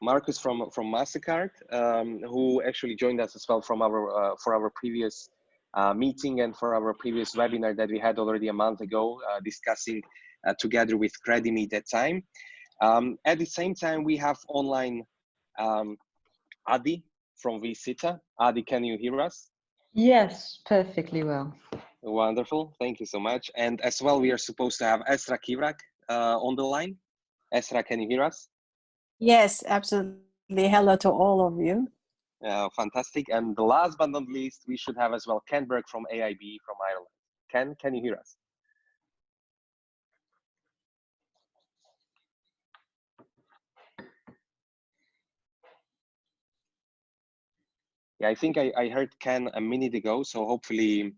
Marcus from Mastercard, who actually joined us as well from our for our previous meeting and for our previous webinar that we had already a month ago, discussing together with Credimi that time. At the same time, we have online Adi from Visita. Adi, can you hear us? Yes, perfectly well. Wonderful, thank you so much. And as well, we are supposed to have Esra Kivrak on the line. Esra, can you hear us? Yes, absolutely. Hello to all of you. Fantastic. And the last but not least, we should have as well Ken Berg from AIB from Ireland. Ken, can you hear us? Yeah, I think I heard Ken a minute ago, so hopefully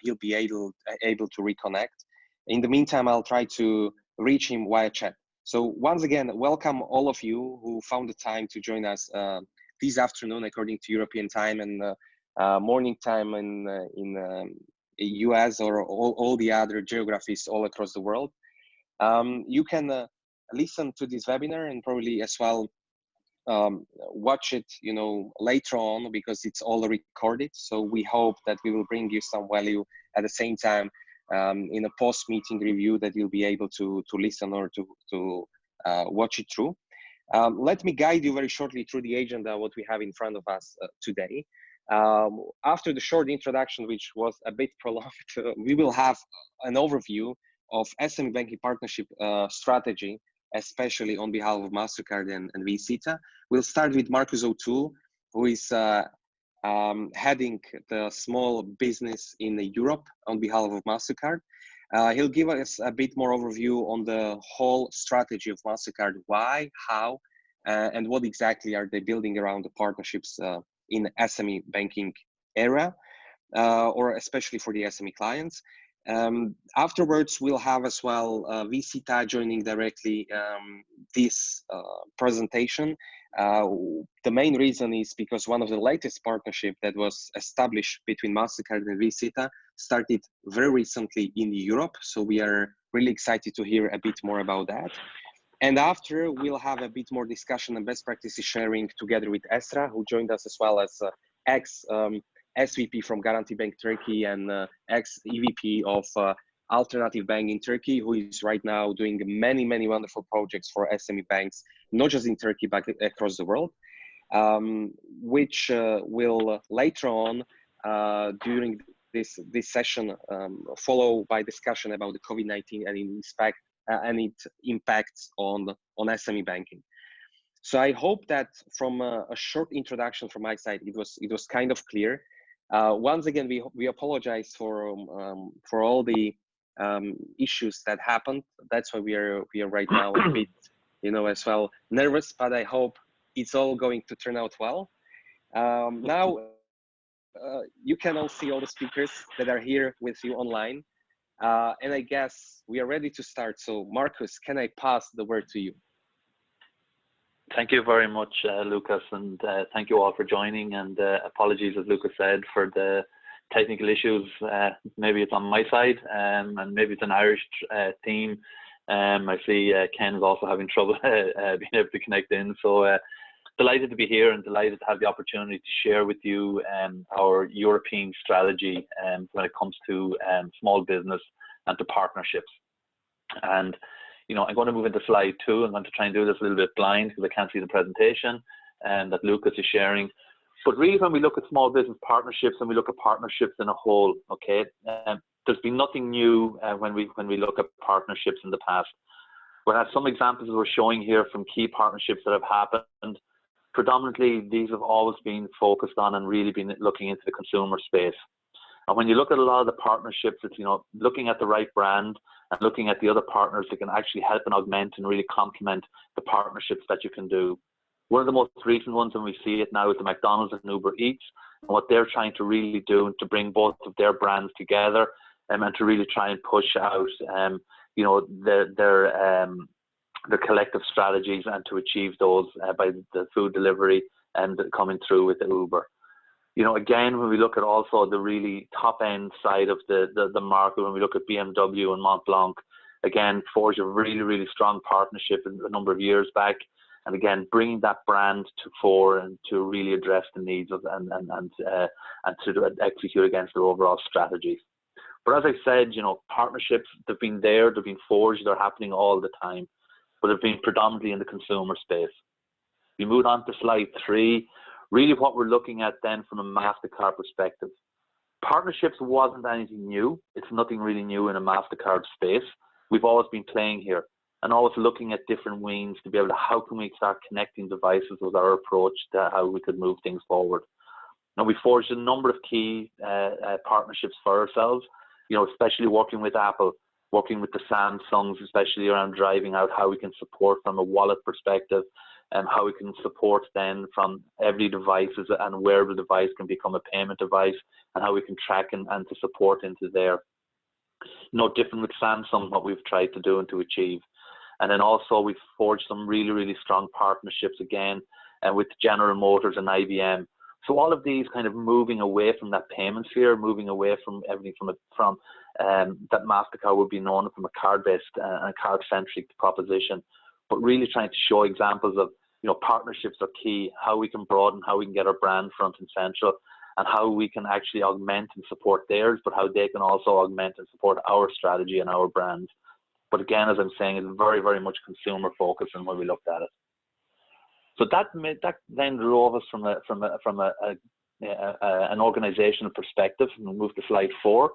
he'll be able to reconnect. In the meantime, I'll try to reach him via chat. So once again, welcome all of you who found the time to join us this afternoon according to European time, and morning time in US or all the other geographies all across the world. You can listen to this webinar and probably as well watch it, you know, later on, because it's all recorded. So we hope that we will bring you some value at the same time in a post-meeting review that you'll be able to listen or to watch it through. Let me guide you very shortly through the agenda, what we have in front of us today. After the short introduction, which was a bit prolonged, we will have an overview of SME Banking Partnership strategy, especially on behalf of Mastercard and Visita. We'll start with Marcus O'Toole, who is heading the small business in Europe on behalf of Mastercard. He'll give us a bit more overview on the whole strategy of Mastercard, why, how, and what exactly are they building around the partnerships in SME banking area, or especially for the SME clients. Afterwards, we'll have as well Visita joining directly this presentation. The main reason is because one of the latest partnership that was established between Mastercard and Visita started very recently in Europe. So we are really excited to hear a bit more about that. And after, we'll have a bit more discussion and best practices sharing together with Esra, who joined us as well as ex SVP from Garanti Bank Turkey and ex-EVP of Alternative Bank in Turkey, who is right now doing many, many wonderful projects for SME banks, not just in Turkey, but across the world, which will later on during this session follow by discussion about the COVID-19 and its impacts on SME banking. So I hope that from a short introduction from my side, it was kind of clear. Once again, we apologize for all the issues that happened. That's why we are right now a bit, you know, as well nervous. But I hope it's all going to turn out well. Now you can all see all the speakers that are here with you online, and I guess we are ready to start. So Marcus, can I pass the word to you? Thank you very much, Lucas, and thank you all for joining. And apologies, as Lucas said, for the technical issues. Maybe it's on my side, and maybe it's an Irish team. I see Ken's also having trouble being able to connect in. So delighted to be here and delighted to have the opportunity to share with you our European strategy when it comes to small business and to partnerships. And you know, I'm going to move into slide 2. I'm going to try and do this a little bit blind because I can't see the presentation that Lucas is sharing. But really, when we look at small business partnerships and we look at partnerships in a whole, okay, there's been nothing new when we look at partnerships in the past. We have some examples we're showing here from key partnerships that have happened. Predominantly, these have always been focused on and really been looking into the consumer space. And when you look at a lot of the partnerships, it's, you know, looking at the right brand and looking at the other partners that can actually help and augment and really complement the partnerships that you can do. One of the most recent ones, and we see it now, is the McDonald's and Uber Eats, and what they're trying to really do to bring both of their brands together and to really try and push out, you know, their collective strategies and to achieve those by the food delivery and coming through with the Uber. You know, again, when we look at also the really top end side of the market, when we look at BMW and Mont Blanc, again, forged a really, really strong partnership a number of years back. And again, bringing that brand to fore and to really address the needs of and to execute against their overall strategies. But as I said, you know, partnerships, they've been there, they've been forged, they're happening all the time, but they've been predominantly in the consumer space. We move on to slide 3. Really what we're looking at then from a MasterCard perspective. Partnerships wasn't anything new. It's nothing really new in a MasterCard space. We've always been playing here and always looking at different means to be able to, how can we start connecting devices with our approach to how we could move things forward. Now, we forged a number of key partnerships for ourselves, you know, especially working with Apple, working with the Samsungs, especially around driving out how we can support from a wallet perspective, and how we can support then from every device and wearable device can become a payment device, and how we can track and to support into there. No different with Samsung, what we've tried to do and to achieve. And then also we've forged some really, really strong partnerships again with General Motors and IBM. So all of these kind of moving away from that payment sphere, moving away from everything from that MasterCard would be known from a card-based and card-centric proposition, but really trying to show examples of, you know, partnerships are key, how we can broaden, how we can get our brand front and central, and how we can actually augment and support theirs, but how they can also augment and support our strategy and our brands. But again, as I'm saying, it's very, very much consumer focused in when we looked at it. So that then drove us from an organizational perspective, and we'll move to slide 4.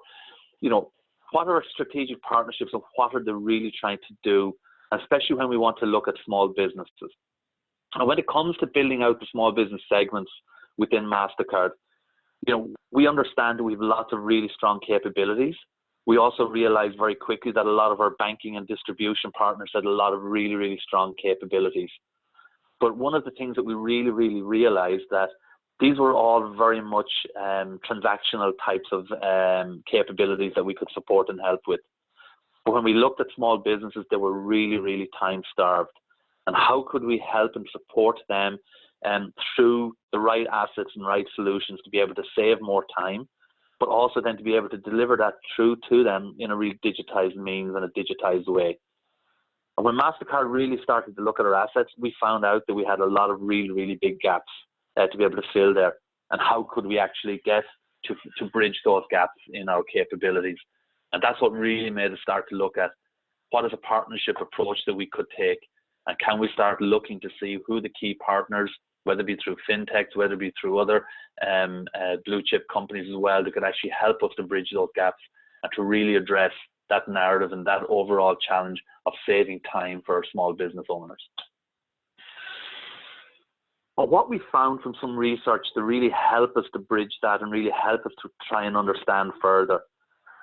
You know, what are our strategic partnerships and what are they really trying to do, especially when we want to look at small businesses. And when it comes to building out the small business segments within MasterCard, you know, we understand that we have lots of really strong capabilities. We also realized very quickly that a lot of our banking and distribution partners had a lot of really, really strong capabilities. But one of the things that we really, really realized that these were all very much transactional types of capabilities that we could support and help with. But when we looked at small businesses, they were really, really time-starved. And how could we help and support them through the right assets and right solutions to be able to save more time, but also then to be able to deliver that through to them in a really digitized means and a digitized way. And when MasterCard really started to look at our assets, we found out that we had a lot of really, really big gaps to be able to fill there. And how could we actually get to bridge those gaps in our capabilities? And that's what really made us start to look at what is a partnership approach that we could take, and can we start looking to see who the key partners, whether it be through fintechs, whether it be through other blue chip companies as well, that could actually help us to bridge those gaps and to really address that narrative and that overall challenge of saving time for our small business owners. But what we found from some research to really help us to bridge that and really help us to try and understand further,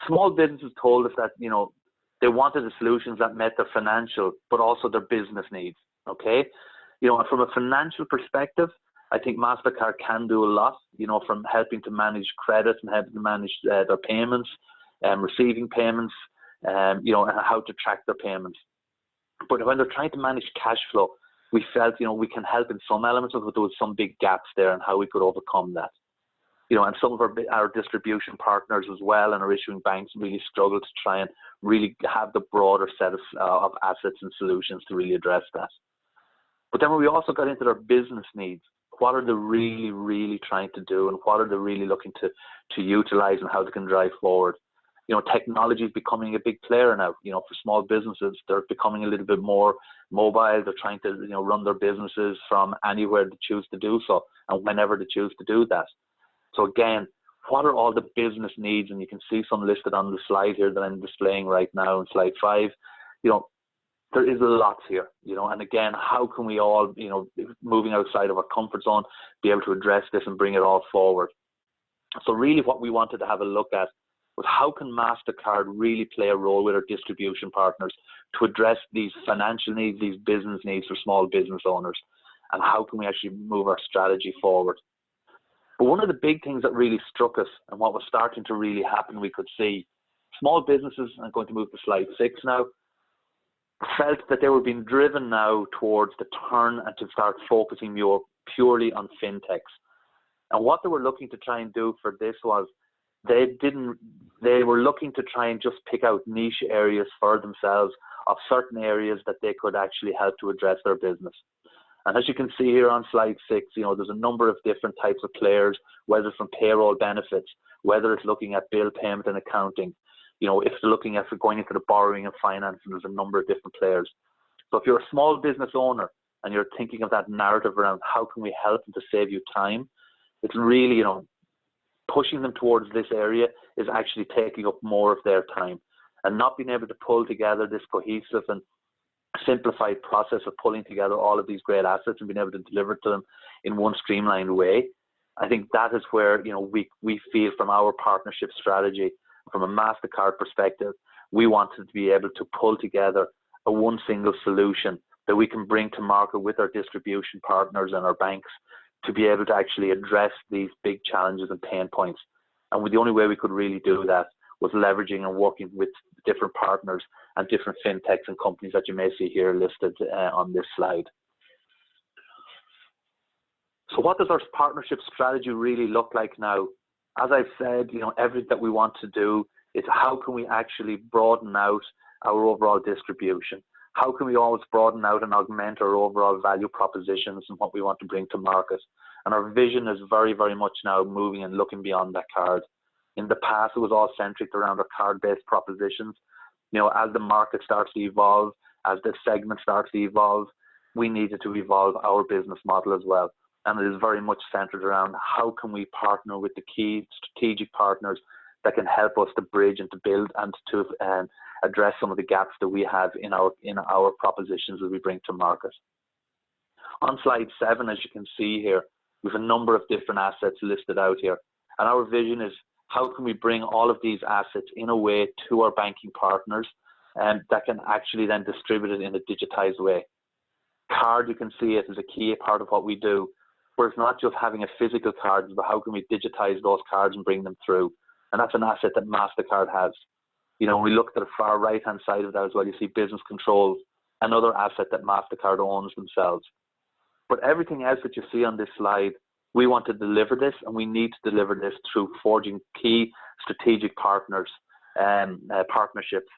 small businesses told us that, you know, they wanted the solutions that met their financial, but also their business needs, okay? You know, from a financial perspective, I think MasterCard can do a lot, you know, from helping to manage credit and helping to manage their payments, receiving payments, you know, and how to track their payments. But when they're trying to manage cash flow, we felt, you know, we can help in some elements of it, but there was some big gaps there and how we could overcome that. You know, and some of our distribution partners as well and our issuing banks really struggle to try and really have the broader set of assets and solutions to really address that. But then when we also got into their business needs, what are they really, really trying to do, and what are they really looking to utilize and how they can drive forward? You know, technology is becoming a big player now. You know, for small businesses, they're becoming a little bit more mobile. They're trying to, you know, run their businesses from anywhere they choose to do so and whenever they choose to do that. So again, what are all the business needs? And you can see some listed on the slide here that I'm displaying right now in slide 5. You know, there is a lot here, you know, and again, how can we all, you know, moving outside of our comfort zone, be able to address this and bring it all forward? So really what we wanted to have a look at was how can MasterCard really play a role with our distribution partners to address these financial needs, these business needs for small business owners, and how can we actually move our strategy forward? But one of the big things that really struck us and what was starting to really happen, we could see small businesses, I'm going to move to slide 6 now, felt that they were being driven now towards the turn and to start focusing more purely on fintechs. And what they were looking to try and do for this was they were looking to try and just pick out niche areas for themselves of certain areas that they could actually help to address their business. And as you can see here on slide 6, there's a number of different types of players, whether it's from payroll benefits, whether it's looking at bill payment and accounting, if they're looking at going into the borrowing and finance, and there's a number of different players. So if you're a small business owner and you're thinking of that narrative around how can we help them to save you time, it's really, pushing them towards this area is actually taking up more of their time, and not being able to pull together this cohesive and simplified process of pulling together all of these great assets and being able to deliver to them in one streamlined way. I think that is where we feel from our partnership strategy, from a Mastercard perspective, we wanted to be able to pull together a one single solution that we can bring to market with our distribution partners and our banks to be able to actually address these big challenges and pain points. And the only way we could really do that was leveraging and working with different partners and different fintechs and companies that you may see here listed on this slide. So what does our partnership strategy really look like now? As I've said, everything that we want to do is how can we actually broaden out our overall distribution? How can we always broaden out and augment our overall value propositions and what we want to bring to market? And our vision is very, very much now moving and looking beyond that card. In the past, it was all centric around our card-based propositions. As the market starts to evolve, as the segment starts to evolve, we needed to evolve our business model as well. And it is very much centered around how can we partner with the key strategic partners that can help us to bridge and to build and to address some of the gaps that we have in our propositions that we bring to market. On slide 7, as you can see here, we have a number of different assets listed out here. And our vision is how can we bring all of these assets in a way to our banking partners that can actually then distribute it in a digitized way. Card, you can see it as a key part of what we do, where it's not just having a physical card, but how can we digitize those cards and bring them through. And that's an asset that Mastercard has. When we look to the far right-hand side of that as well, you see business controls, another asset that Mastercard owns themselves. But everything else that you see on this slide, we want to deliver this, and we need to deliver this through forging key strategic partners and partnerships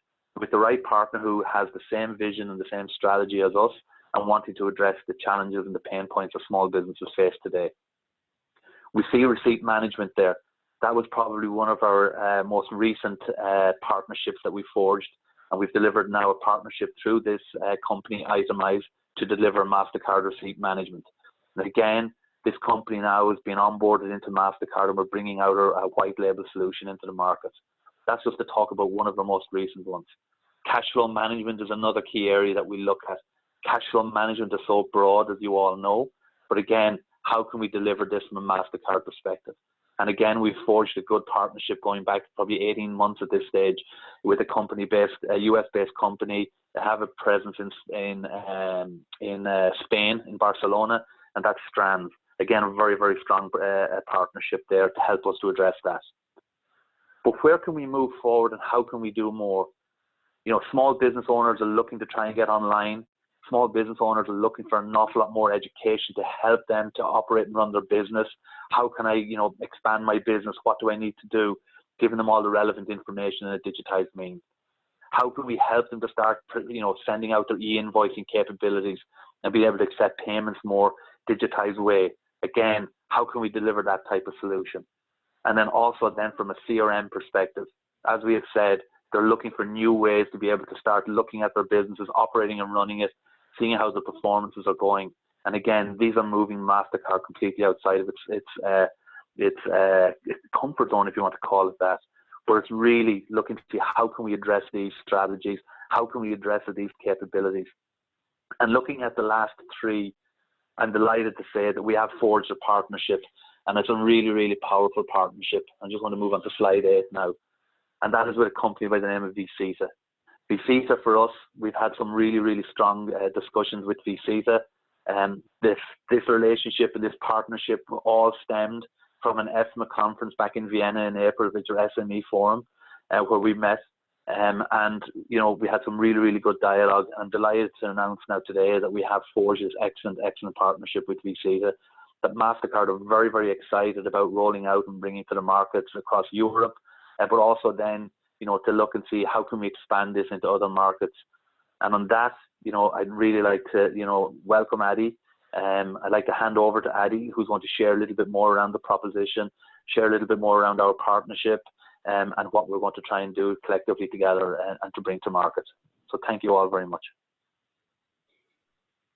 with the right partner who has the same vision and the same strategy as us and wanting to address the challenges and the pain points that small businesses face today. We see receipt management there. That was probably one of our most recent partnerships that we forged, and we've delivered now a partnership through this company, Itemize, to deliver Mastercard receipt management. And again, this company now has been onboarded into Mastercard, and we're bringing out a white label solution into the market. That's just to talk about one of the most recent ones. Cash flow management is another key area that we look at. Cash flow management is so broad, as you all know, but again, how can we deliver this from a Mastercard perspective? And again, we've forged a good partnership going back probably 18 months at this stage with a company a US-based company that have a presence in Spain, in Barcelona, and that's Strands. Again, a very, very strong partnership there to help us to address that. But where can we move forward and how can we do more? Small business owners are looking to try and get online. Small business owners are looking for an awful lot more education to help them to operate and run their business. How can I, expand my business? What do I need to do? Giving them all the relevant information in a digitized means. How can we help them to start, sending out their e-invoicing capabilities and be able to accept payments more digitized way? Again, how can we deliver that type of solution? And then also from a CRM perspective, as we have said, they're looking for new ways to be able to start looking at their businesses, operating and running it, seeing how the performances are going. And again, these are moving Mastercard completely outside of its comfort zone, if you want to call it that, where it's really looking to see how can we address these strategies, how can we address these capabilities. And looking at the last 3, I'm delighted to say that we have forged a partnership, and it's a really, really powerful partnership. I just want to move on to slide 8 now. And that is with a company by the name of Visita. Visita, for us, we've had some really, really strong discussions with Visita. This relationship and this partnership all stemmed from an Efma conference back in Vienna in April, which is our SME forum, where we met. And we had some really, really good dialogue. I'm delighted to announce now today that we have forged this excellent partnership with Visita that Mastercard are very, very excited about rolling out and bringing to the markets across Europe, but also then, to look and see how can we expand this into other markets. And on that, I'd really like to, welcome Adi I'd like to hand over to Addy, who's going to share a little bit more around the proposition, share a little bit more around our partnership, and what we're going to try and do collectively together and to bring to market. So thank you all very much.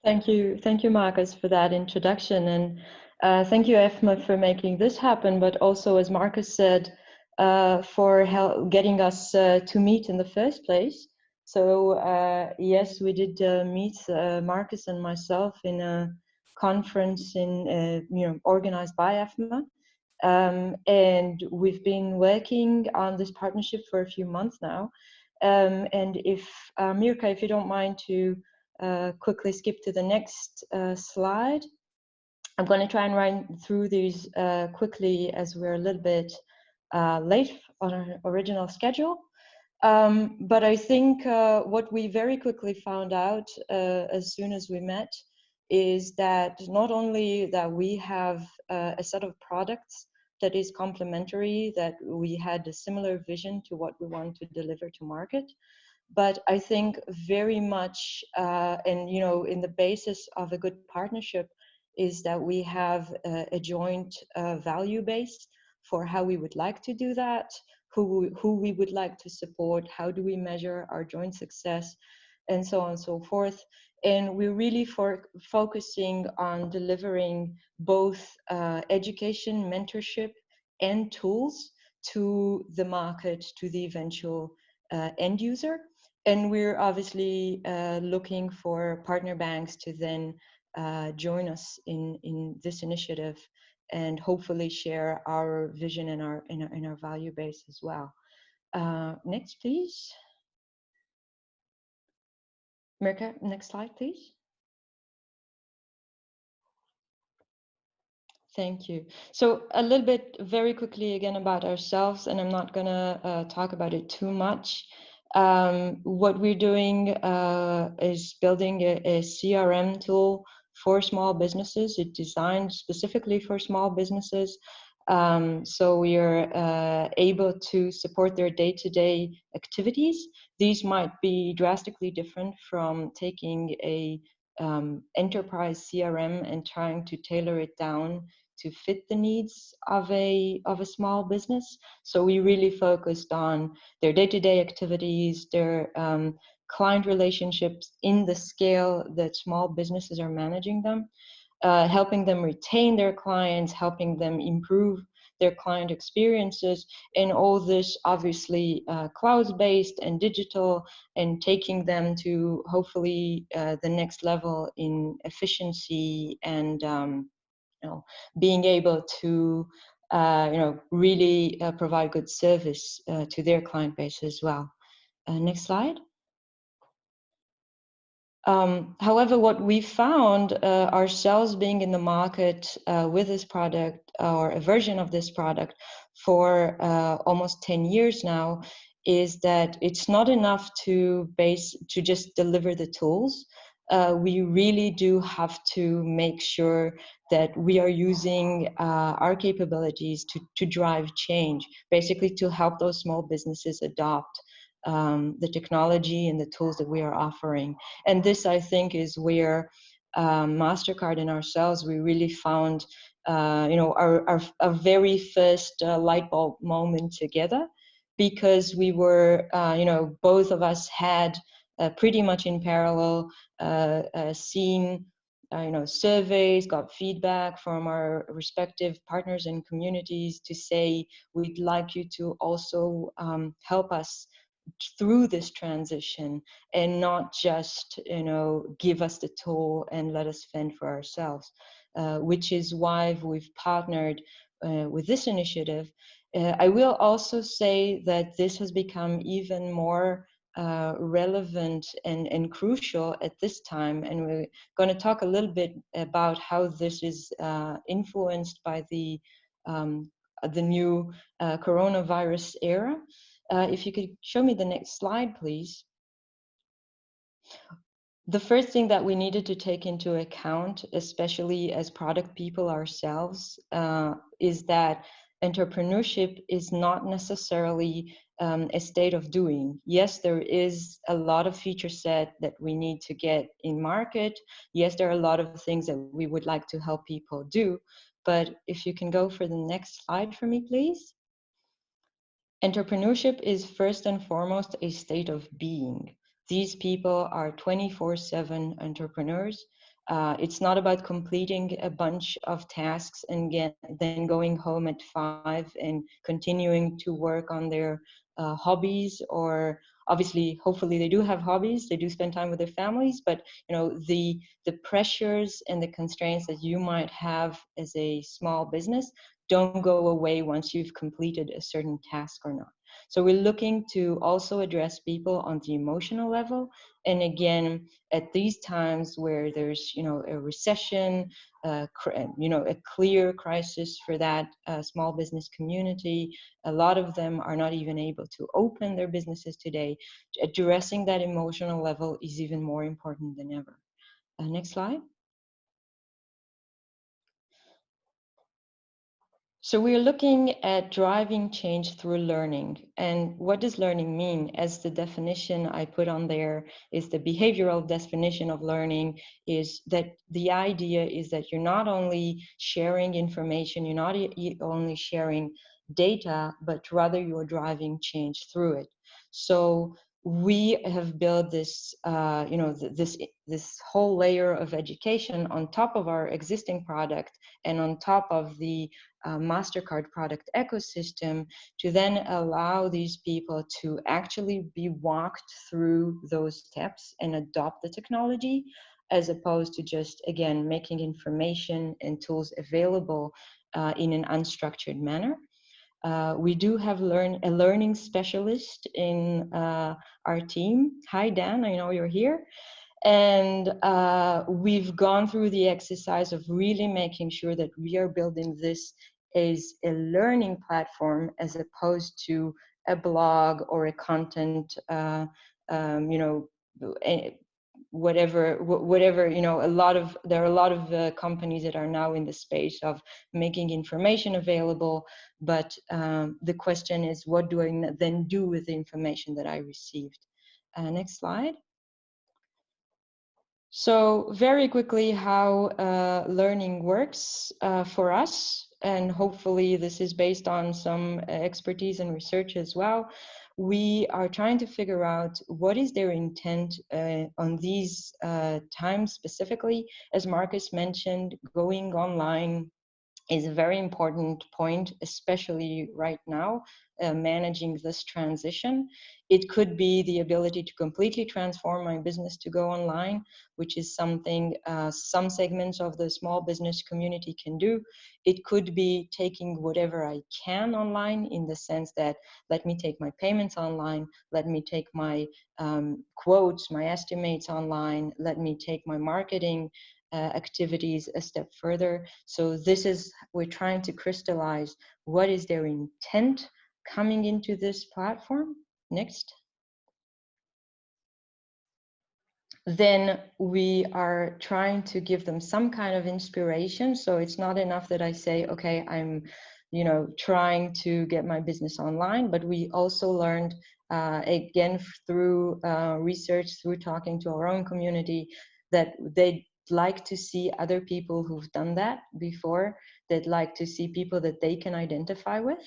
Thank you, Marcus, for that introduction, and thank you, Efma, for making this happen. But also, as Marcus said, for getting us to meet in the first place. So yes, we did meet Marcus and myself in a conference organized by Efma, and we've been working on this partnership for a few months now. And if Mirka, if you don't mind to quickly skip to the next slide. I'm going to try and run through these quickly as we're a little bit late on our original schedule. But I think what we very quickly found out as soon as we met is that not only that we have a set of products that is complementary, that we had a similar vision to what we want to deliver to market, but I think very much, and in the basis of a good partnership is that we have a joint value base for how we would like to do that, who we would like to support, how do we measure our joint success, and so on and so forth. And we're really focusing on delivering both education, mentorship, and tools to the market, to the eventual end user. And we're obviously looking for partner banks to then join us in this initiative and hopefully share our vision and our value base as well. Next, please. Mirka, next slide, please. Thank you. So a little bit very quickly again about ourselves, and I'm not gonna talk about it too much. What we're doing is building a CRM tool for small businesses. It's designed specifically for small businesses. So we are able to support their day-to-day activities. These might be drastically different from taking a enterprise CRM and trying to tailor it down to fit the needs of a small business. So we really focused on their day-to-day activities, their client relationships in the scale that small businesses are managing them, helping them retain their clients, helping them improve their client experiences, and all this obviously cloud-based and digital, and taking them to hopefully the next level in efficiency and being able to really provide good service to their client base as well. Next slide. However, what we found ourselves being in the market with this product, or a version of this product, for almost 10 years now, is that it's not enough to just deliver the tools. We really do have to make sure that we are using our capabilities to drive change, basically to help those small businesses adopt the technology and the tools that we are offering. And this, I think, is where Mastercard and ourselves, we really found our very first light bulb moment together, because we were both of us had pretty much in parallel seen surveys, got feedback from our respective partners and communities to say, we'd like you to also help us through this transition, and not just give us the tool and let us fend for ourselves, which is why we've partnered with this initiative. I will also say that this has become even more relevant and crucial at this time, and we're going to talk a little bit about how this is influenced by the new coronavirus era. If you could show me the next slide, please. The first thing that we needed to take into account, especially as product people ourselves, is that entrepreneurship is not necessarily a state of doing. Yes, there is a lot of feature set that we need to get in market. Yes, there are a lot of things that we would like to help people do. But if you can go for the next slide for me, please. Entrepreneurship is first and foremost a state of being. These people are 24/7 entrepreneurs. It's not about completing a bunch of tasks and then going home at 5 and continuing to work on their hobbies, or obviously, hopefully they do have hobbies, they do spend time with their families, but the pressures and the constraints that you might have as a small business don't go away once you've completed a certain task or not. So we're looking to also address people on the emotional level. And again, at these times where there's, a recession, a clear crisis for that small business community, a lot of them are not even able to open their businesses today. Addressing that emotional level is even more important than ever. Next slide. So we're looking at driving change through learning. And what does learning mean? As the definition I put on there is the behavioral definition of learning, is that the idea is that you're not only sharing information, you're not only sharing data, but rather you're driving change through it. So we have built this, this whole layer of education on top of our existing product and on top of the Mastercard product ecosystem, to then allow these people to actually be walked through those steps and adopt the technology, as opposed to just, again, making information and tools available in an unstructured manner. We do have a learning specialist in our team. Hi, Dan, I know you're here. And we've gone through the exercise of really making sure that we are building this as a learning platform, as opposed to a blog or a content, whatever, there are a lot of companies that are now in the space of making information available, but the question is, what do I then do with the information that I received? Next slide. So very quickly, how learning works for us, and hopefully this is based on some expertise and research as well. We are trying to figure out what is their intent on these times specifically. As Marcus mentioned, going online is a very important point, especially right now, managing this transition. It could be the ability to completely transform my business to go online, which is something some segments of the small business community can do. It could be taking whatever I can online, in the sense that, let me take my payments online, let me take my quotes, my estimates online, let me take my marketing activities a step further. So this is, we're trying to crystallize what is their intent coming into this platform. Next. Then we are trying to give them some kind of inspiration. So it's not enough that I say, okay, I'm trying to get my business online, but we also learned again through research, through talking to our own community, that they like to see other people who've done that before. They'd like to see people that they can identify with.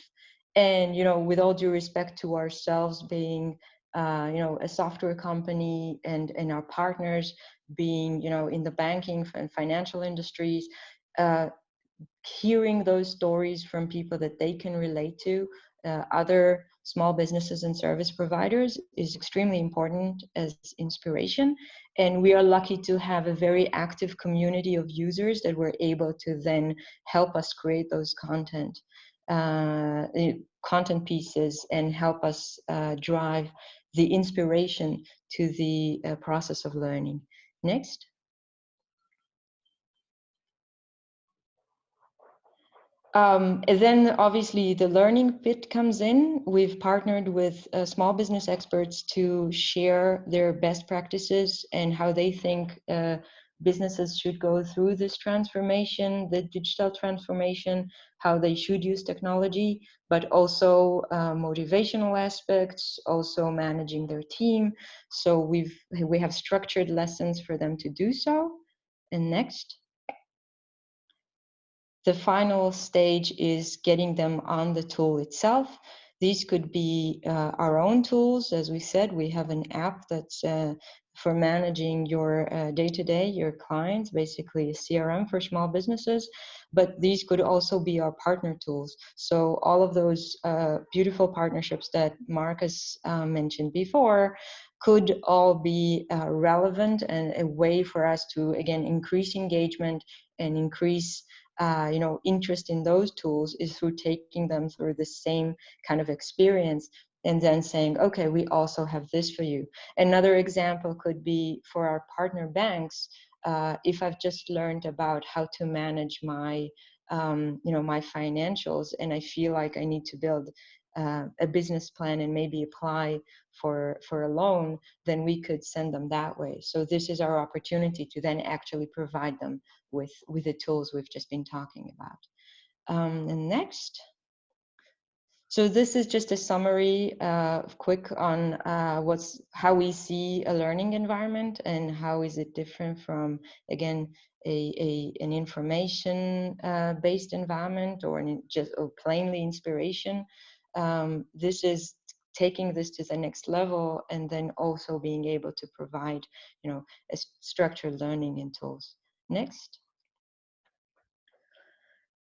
And with all due respect to ourselves being a software company, and our partners being in the banking and financial industries, hearing those stories from people that they can relate to, other small businesses and service providers, is extremely important as inspiration. And we are lucky to have a very active community of users that were able to then help us create those content pieces, and help us drive the inspiration to the process of learning. Next. And then obviously the learning bit comes in. We've partnered with small business experts to share their best practices and how they think businesses should go through this transformation, the digital transformation, how they should use technology, but also motivational aspects, also managing their team. So we have structured lessons for them to do so. And next. The final stage is getting them on the tool itself. These could be our own tools. As we said, we have an app that's for managing your day-to-day, your clients, basically a CRM for small businesses. But these could also be our partner tools. So all of those beautiful partnerships that Marcus mentioned before could all be relevant and a way for us to, again, increase engagement and increase interest in those tools is through taking them through the same kind of experience and then saying, okay, we also have this for you. Another example could be for our partner banks. If I've just learned about how to manage my, my financials, and I feel like I need to build a business plan and maybe apply for a loan, then we could send them that way. So this is our opportunity to then actually provide them with the tools we've just been talking about. And next. So this is just a summary, quick on how we see a learning environment and how is it different from, again, an information based environment or plainly inspiration. This is taking this to the next level and then also being able to provide, a structured learning in tools. Next.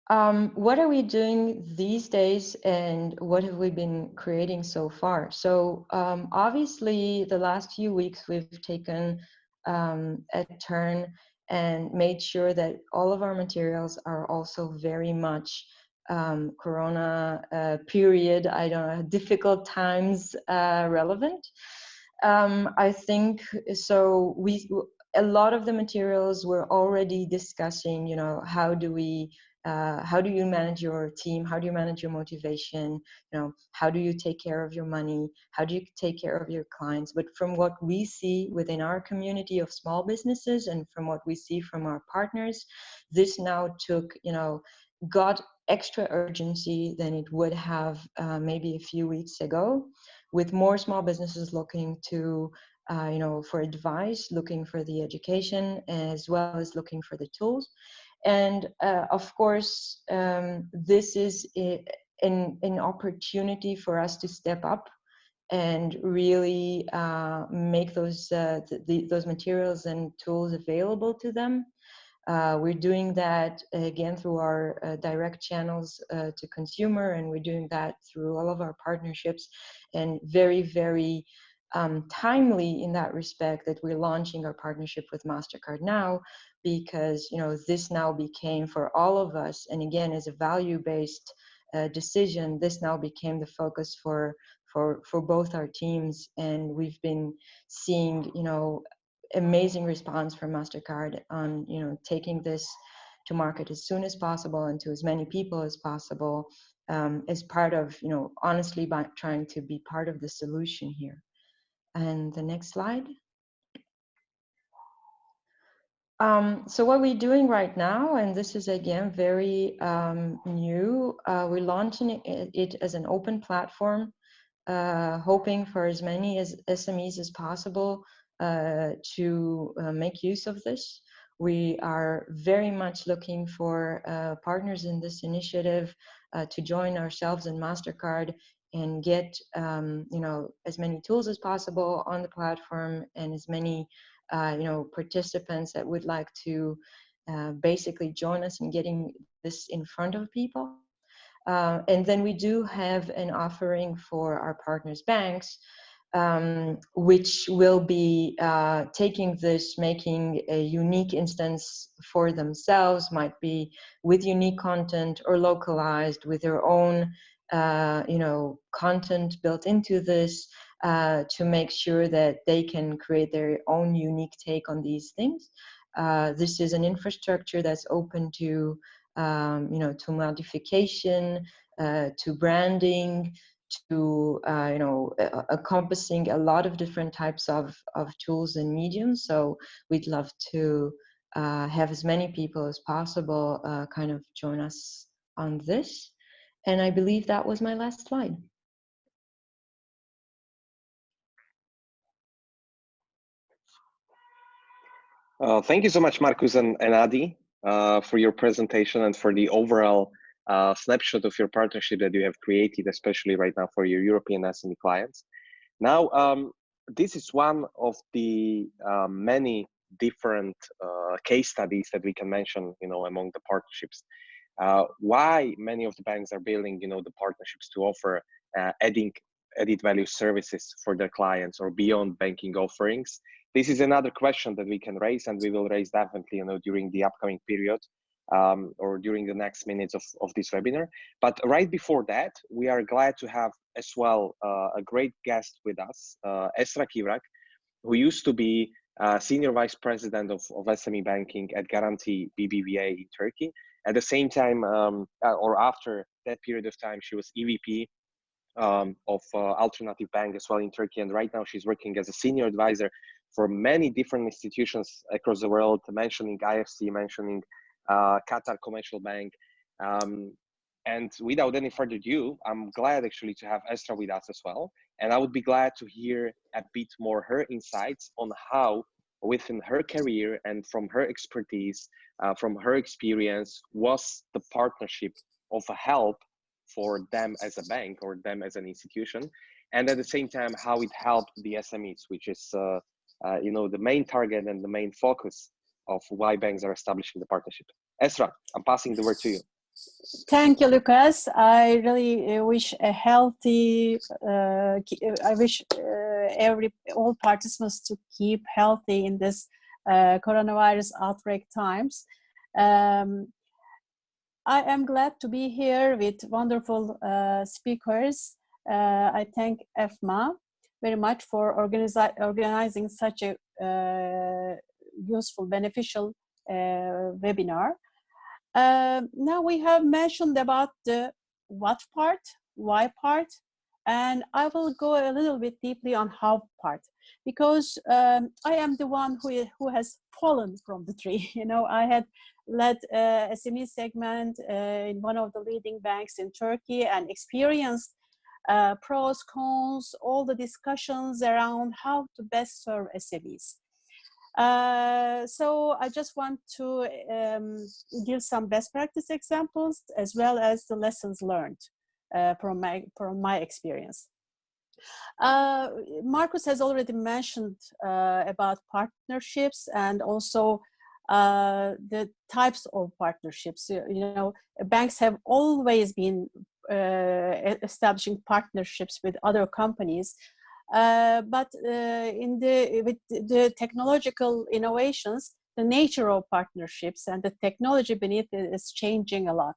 What are we doing these days and what have we been creating so far? So obviously the last few weeks we've taken a turn and made sure that all of our materials are also very much Corona period, difficult times relevant. I think so. A lot of the materials we're already discussing, how do you manage your team? How do you manage your motivation? How do you take care of your money? How do you take care of your clients? But from what we see within our community of small businesses and from what we see from our partners, this now got extra urgency than it would have maybe a few weeks ago, with more small businesses looking to for advice, looking for the education, as well as looking for the tools. And of course, this is an opportunity for us to step up and really make those materials and tools available to them. We're doing that again through our direct channels to consumer, and we're doing that through all of our partnerships, and very, very timely in that respect that we're launching our partnership with MasterCard now, because this now became for all of us, and again as a value-based decision, this now became the focus for both our teams, and we've been seeing amazing response from MasterCard on taking this to market as soon as possible and to as many people as possible, as part of honestly by trying to be part of the solution here. And the next slide. So what we're doing right now, and this is again very new, we're launching it as an open platform, hoping for as many SMEs as possible to make use of this. We are very much looking for partners in this initiative to join ourselves and MasterCard and get as many tools as possible on the platform, and as many participants that would like to basically join us in getting this in front of people. And then we do have an offering for our partners banks, which will be taking this, making a unique instance for themselves, might be with unique content or localized with their own content built into this, to make sure that they can create their own unique take on these things. This is an infrastructure that's open to to modification, to branding, to encompassing a lot of different types of tools and mediums. So we'd love to have as many people as possible kind of join us on this. And I believe that was my last slide. Thank you so much, Marcus and Adi, for your presentation and for the overall snapshot of your partnership that you have created, especially right now for your European SME clients. Now, this is one of the many different case studies that we can mention, among the partnerships. Why many of the banks are building, the partnerships to offer added value services for their clients or beyond banking offerings. This is another question that we can raise, and we will raise definitely, during the upcoming period or during the next minutes of this webinar. But right before that, we are glad to have as well a great guest with us, Esra Kivrak, who used to be Senior Vice President of SME Banking at Garanti BBVA in Turkey. At the same time, or after that period of time, she was EVP of Alternative Bank as well in Turkey. And right now she's working as a senior advisor for many different institutions across the world, mentioning IFC, mentioning Qatar Commercial Bank. And without any further ado, I'm glad actually to have Esra with us as well. And I would be glad to hear a bit more her insights on how within her career and from her expertise, from her experience, was the partnership of a help for them as a bank or them as an institution, and at the same time how it helped the SMEs, which is the main target and the main focus of why banks are establishing the partnership. Esra, I'm passing the word to you. Thank you, Lucas. I really wish a healthy. I wish all participants to keep healthy in this coronavirus outbreak times. I am glad to be here with wonderful speakers. I thank Efma very much for organizing such a useful, beneficial webinar. Now we have mentioned about the what part, why part, and I will go a little bit deeply on how part, because I am the one who has fallen from the tree. I had led SME segment in one of the leading banks in Turkey and experienced pros, cons, all the discussions around how to best serve SMEs. So I just want to give some best practice examples as well as the lessons learned from my experience. Marcus has already mentioned about partnerships and also the types of partnerships. Banks have always been establishing partnerships with other companies. But with the technological innovations, the nature of partnerships and the technology beneath it is changing a lot.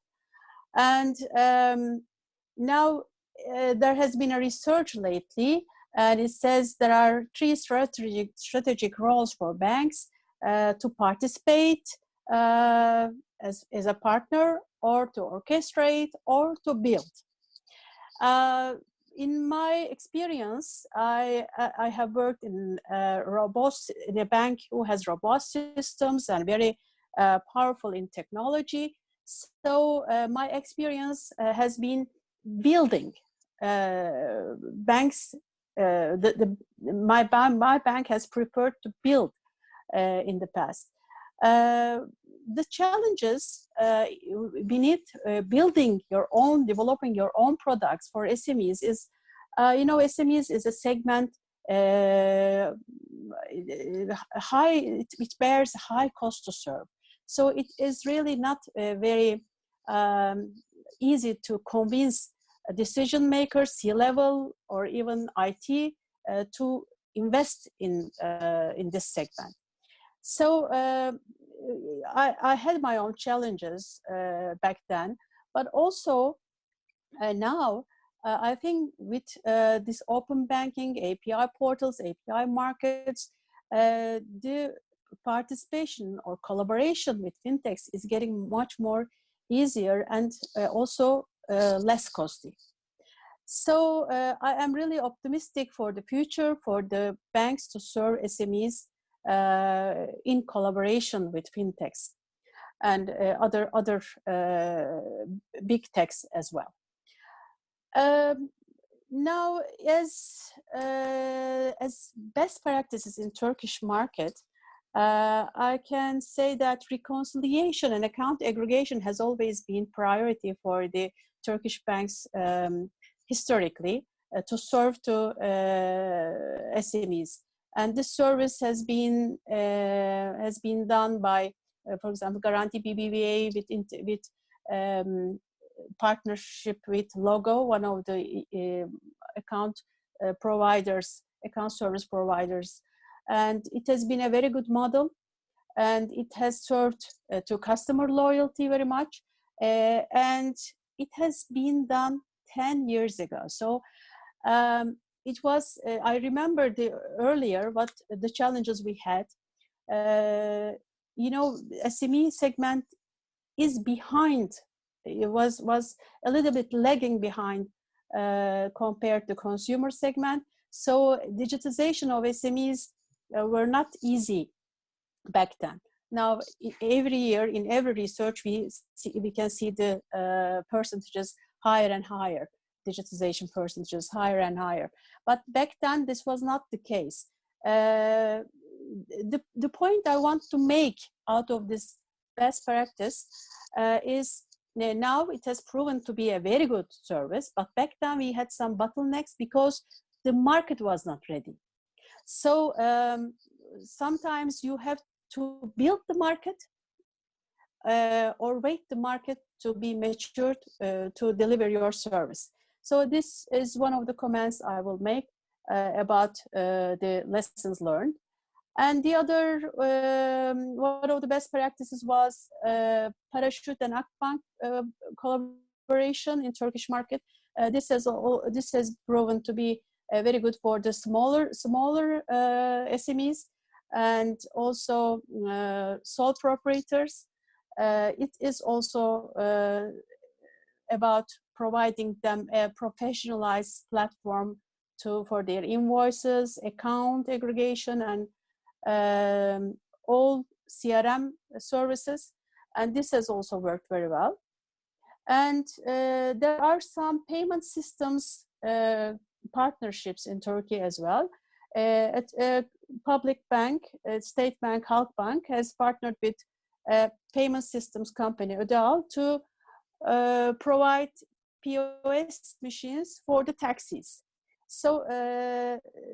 And now there has been a research lately, and it says there are 3 strategic roles for banks to participate as a partner, or to orchestrate, or to build. In my experience, I have worked in a bank who has robust systems and very powerful in technology. So my experience has been building banks. My bank has preferred to build in the past. The challenges beneath building your own, developing your own products for SMEs is, SMEs is a segment it bears high cost to serve. So it is really not very easy to convince decision makers, C-level, or even IT to invest in this segment. So I had my own challenges back then, but also now I think with this open banking, API portals, API markets, the participation or collaboration with fintechs is getting much more easier and also less costly. So I am really optimistic for the future, for the banks to serve SMEs in collaboration with fintechs and other big techs as well. Now, as best practices in Turkish market, I can say that reconciliation and account aggregation has always been priority for the Turkish banks historically to serve to SMEs, and this service has been done by, for example, Garanti BBVA with partnership with Logo, one of the account service providers, and it has been a very good model, and it has served to customer loyalty very much, and it has been done 10 years ago. So it was, I remember earlier what the challenges we had. SME segment is behind. It was a little bit lagging behind compared to consumer segment. So digitization of SMEs were not easy back then. Now, every year in every research, we can see the percentages higher and higher, digitization percentages higher and higher. But back then, this was not the case. The point I want to make out of this best practice is now it has proven to be a very good service, but back then we had some bottlenecks because the market was not ready. So sometimes you have to build the market or wait the market to be matured to deliver your service. So this is one of the comments I will make about the lessons learned. And the other, one of the best practices was Parachute and Akbank collaboration in Turkish market. This has proven to be very good for the smaller SMEs and also sole proprietors. It is also about providing them a professionalized platform for their invoices, account aggregation, and all CRM services, and this has also worked very well. And there are some payment systems partnerships in Turkey as well. At a public bank, state bank, Halkbank, has partnered with a payment systems company, Ödal, to provide POS machines for the taxis. So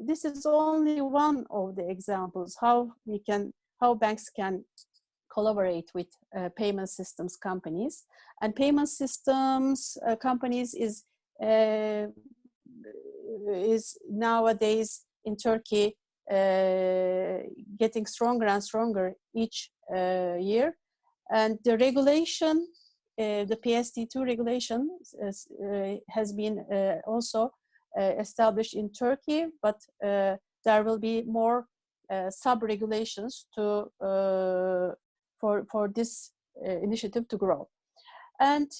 this is only one of the examples how banks can collaborate with payment systems companies. And payment systems companies is nowadays in Turkey getting stronger and stronger each year. And the regulation, the PSD2 regulation has been also established in Turkey, but there will be more sub-regulations for this initiative to grow. And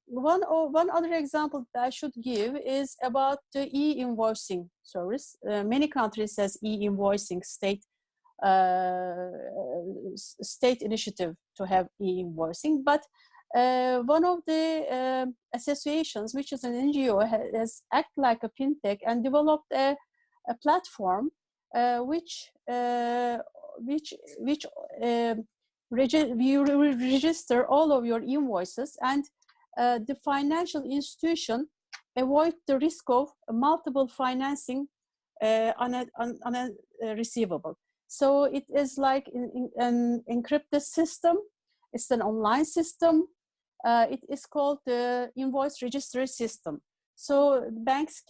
one other example that I should give is about the e-invoicing service. Many countries has e-invoicing state initiative to have e-invoicing, but one of the associations, which is an NGO, has acted like a fintech and developed a platform which you register all of your invoices, and the financial institution avoid the risk of multiple financing on a receivable. So it is like an encrypted system. It's an online system. It is called the invoice registry system. So banks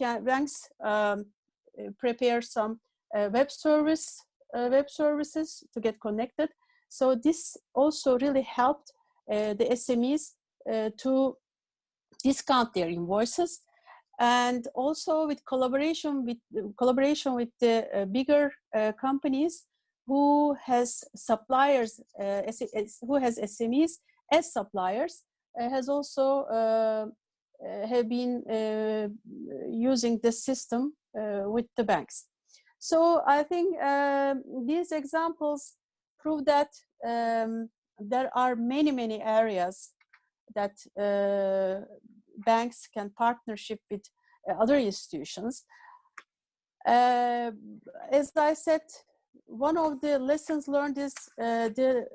prepare some web services to get connected. So this also really helped the SMEs to discount their invoices, and also with collaboration with the bigger companies who has suppliers, who has SMEs as suppliers, has also have been using the system with the banks. So I think these examples prove that there are many areas that banks can partnership with other institutions. As I said, one of the lessons learned is the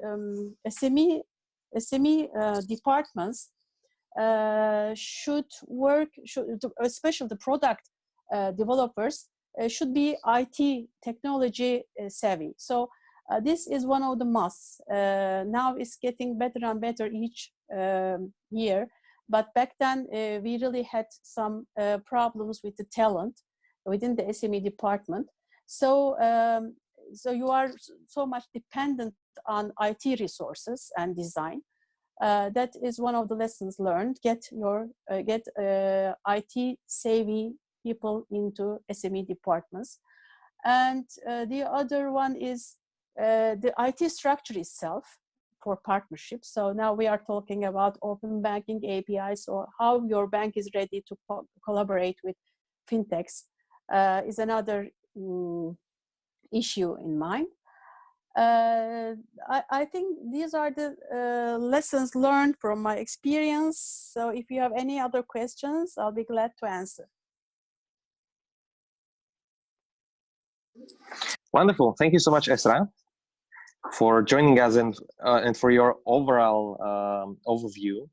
SME departments should work, especially the product developers, should be IT technology savvy. So this is one of the musts. Now it's getting better and better each year, but back then we really had some problems with the talent within the SME department. So so you are so much dependent on IT resources and design. That is one of the lessons learned. Get IT savvy people into SME departments. And the other one is the IT structure itself for partnerships. So now we are talking about open banking APIs, or how your bank is ready to collaborate with fintechs is another issue in mind. I think these are the lessons learned from my experience. So if you have any other questions, I'll be glad to answer. Wonderful. Thank you so much, Esra, for joining us and for your overall overview,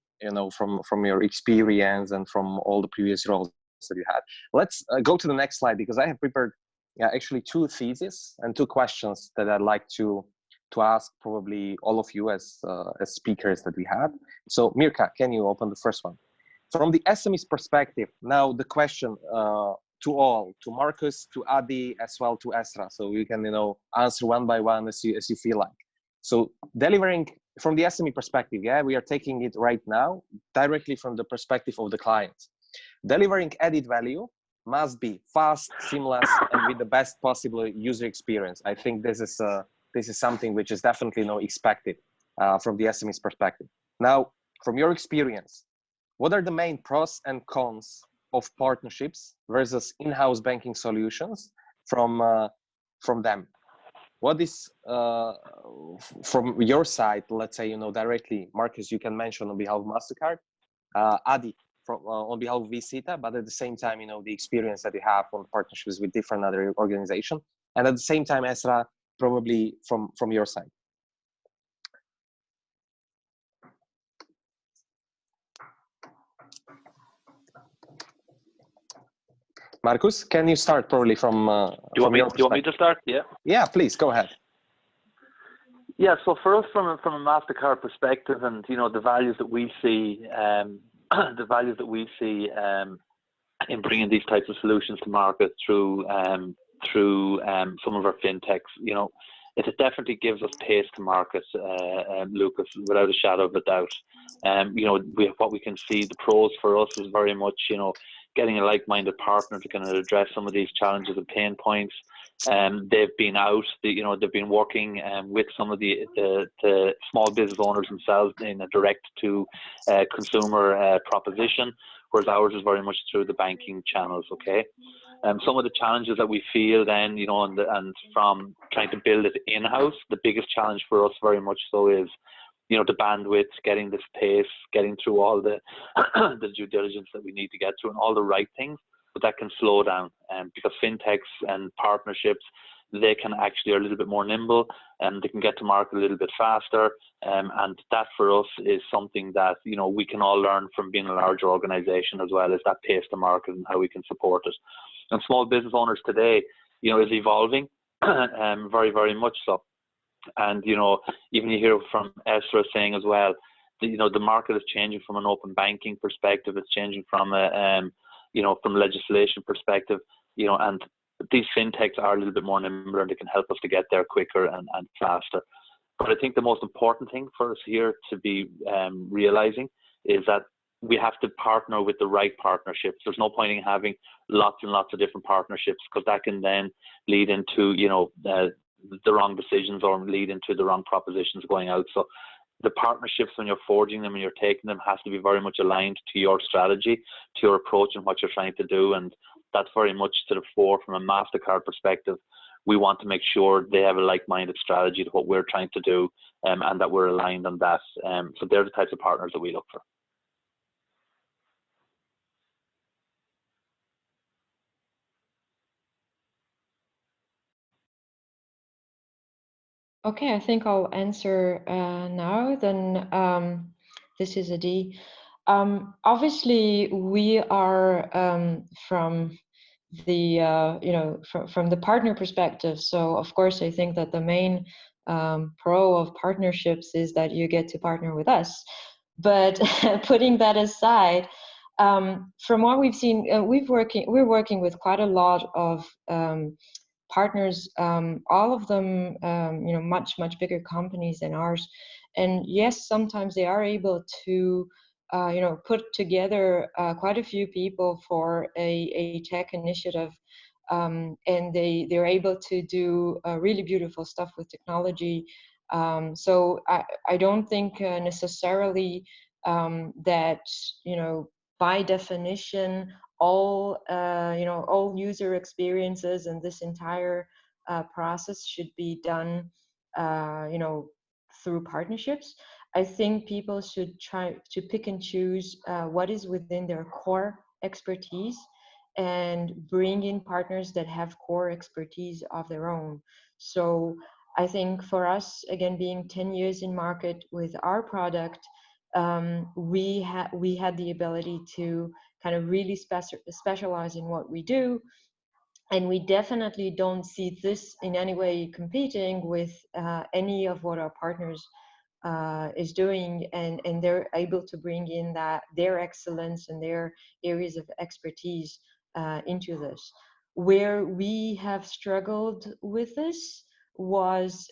from your experience and from all the previous roles that you had. Let's go to the next slide, because I have prepared actually 2 theses and 2 questions that I'd like to ask probably all of you as speakers that we had. So Mirka, can you open the first one? From the SME's perspective, now the question to all, to Marcus, to Adi, as well to Esra, so you can answer one by one as you feel like. So delivering from the SME perspective, we are taking it right now directly from the perspective of the client. Delivering added value must be fast, seamless, and with the best possible user experience. I think this is something which is definitely expected from the SME's perspective. Now, from your experience, what are the main pros and cons of partnerships versus in-house banking solutions from them? What is from your side? Let's say directly, Marcus, you can mention on behalf of Mastercard, Adi on behalf of Visita, but at the same time, the experience that you have on partnerships with different other organizations, and at the same time, Esra, probably from your side. Marcus, can you start probably from you want me to start? Yeah, please go ahead. Yeah, so for us, from a Mastercard perspective, and the values that we see, in bringing these types of solutions to market through some of our fintechs, it definitely gives us pace to market, Lucas, without a shadow of a doubt. What we can see, the pros for us is very much, getting a like-minded partner to kind of address some of these challenges and pain points. They've been out, they've been working with some of the small business owners themselves in a direct-to-consumer proposition, whereas ours is very much through the banking channels. Okay, some of the challenges that we feel then, and from trying to build it in-house, the biggest challenge for us very much so is, the bandwidth, getting this pace, getting through all the the due diligence that we need to get through and all the right things, but that can slow down, because fintechs and partnerships, they can actually are a little bit more nimble, and they can get to market a little bit faster, and that for us is something that we can all learn from being a larger organization, as well as that pace to market and how we can support it. And small business owners today, is evolving, very, very much so. And even you hear from Esra saying as well, the market is changing from an open banking perspective. It's changing from a from legislation perspective, and these fintechs are a little bit more nimble, and they can help us to get there quicker and faster. But I think the most important thing for us here to be realizing is that we have to partner with the right partnerships. There's no point in having lots and lots of different partnerships, because that can then lead into the wrong decisions or lead into the wrong propositions going out. So the partnerships, when you're forging them and you're taking them, has to be very much aligned to your strategy, to your approach and what you're trying to do. And that's very much to the fore from a Mastercard perspective. We want to make sure they have a like-minded strategy to what we're trying to do, and that we're aligned on that. So they're the types of partners that we look for. Okay, I think I'll answer now. Then this is Adi. Obviously, we are from the from the partner perspective. So of course, I think that the main pro of partnerships is that you get to partner with us. But putting that aside, from what we've seen, we're working with quite a lot of partners, all of them, much bigger companies than ours. And yes, sometimes they are able to, put together quite a few people for a tech initiative, and they're able to do really beautiful stuff with technology. So I don't think necessarily that, by definition, all all user experiences and this entire process should be done through partnerships. I think people should try to pick and choose what is within their core expertise and bring in partners that have core expertise of their own. So I think for us, again, being 10 years in market with our product, we had the ability to kind of really specialize in what we do. And we definitely don't see this in any way competing with any of what our partners is doing, and they're able to bring in their excellence and their areas of expertise into this. Where we have struggled with this was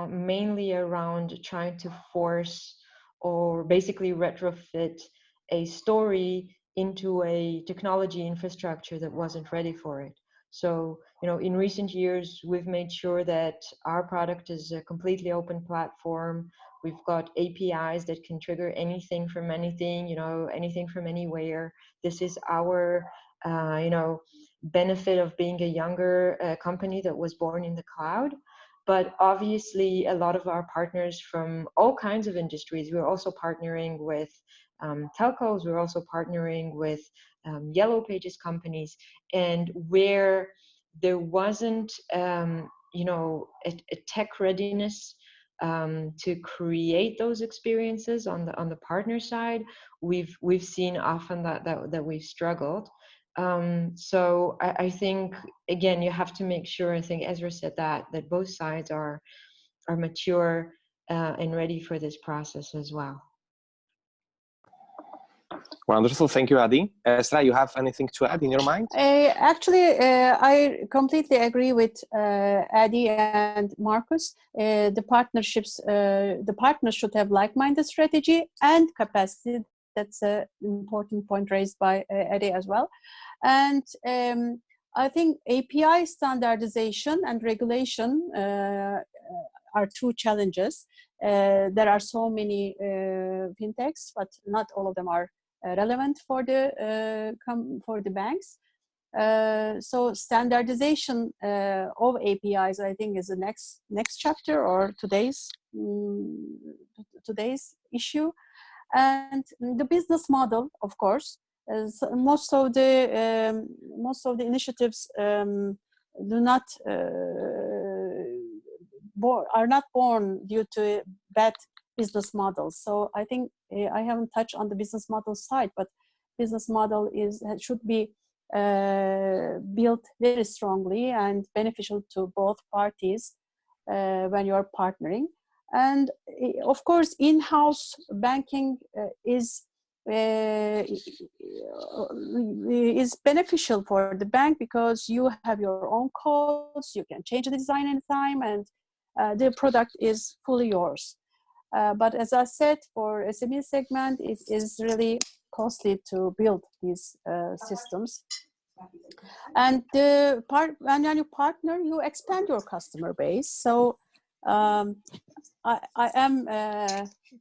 mainly around trying to force or basically retrofit a story into a technology infrastructure that wasn't ready for it. So, in recent years, we've made sure that our product is a completely open platform. We've got APIs that can trigger anything from anything, anything from anywhere. This is our, benefit of being a younger company that was born in the cloud. But obviously, a lot of our partners from all kinds of industries, we're also partnering with telcos, we're also partnering with yellow pages companies, and where there wasn't, a tech readiness to create those experiences on the partner side, we've seen often that we've struggled. So I think, again, you have to make sure, I think Ezra said that both sides are mature and ready for this process as well. Wonderful, thank you, Adi. Ezra, you have anything to add in your mind? Actually, I completely agree with Adi and Marcus. The partners should have like-minded strategy and capacity. That's an important point raised by Adi as well. And I think API standardization and regulation are two challenges. There are so many fintechs, but not all of them are relevant for the banks. So standardization of APIs, I think, is the next chapter or today's issue. And the business model, of course, is most of the initiatives are not born due to bad business models. So I think I haven't touched on the business model side, but business model should be built very strongly and beneficial to both parties when you are partnering. And of course, in-house banking is beneficial for the bank because you have your own codes, you can change the design anytime, and the product is fully yours. But as I said, for SME segment, it is really costly to build these systems. And when you partner, you expand your customer base. So I am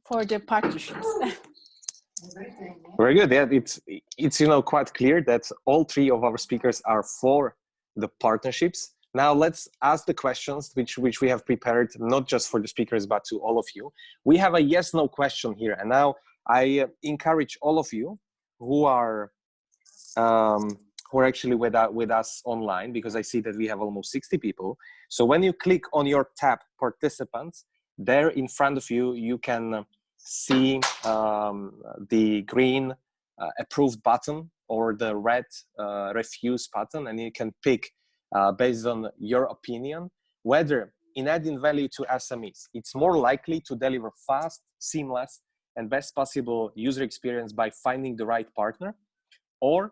for the partnerships. Very good. Yeah, it's quite clear that all three of our speakers are for the partnerships. Now let's ask the questions which we have prepared, not just for the speakers but to all of you. We have a yes/no question here, and now I encourage all of you who are actually with us online, because I see that we have almost 60 people. So when you click on your tab participants, there in front of you, you can see the green approved button or the red refuse button, and you can pick based on your opinion whether in adding value to SMEs, it's more likely to deliver fast, seamless, and best possible user experience by finding the right partner, or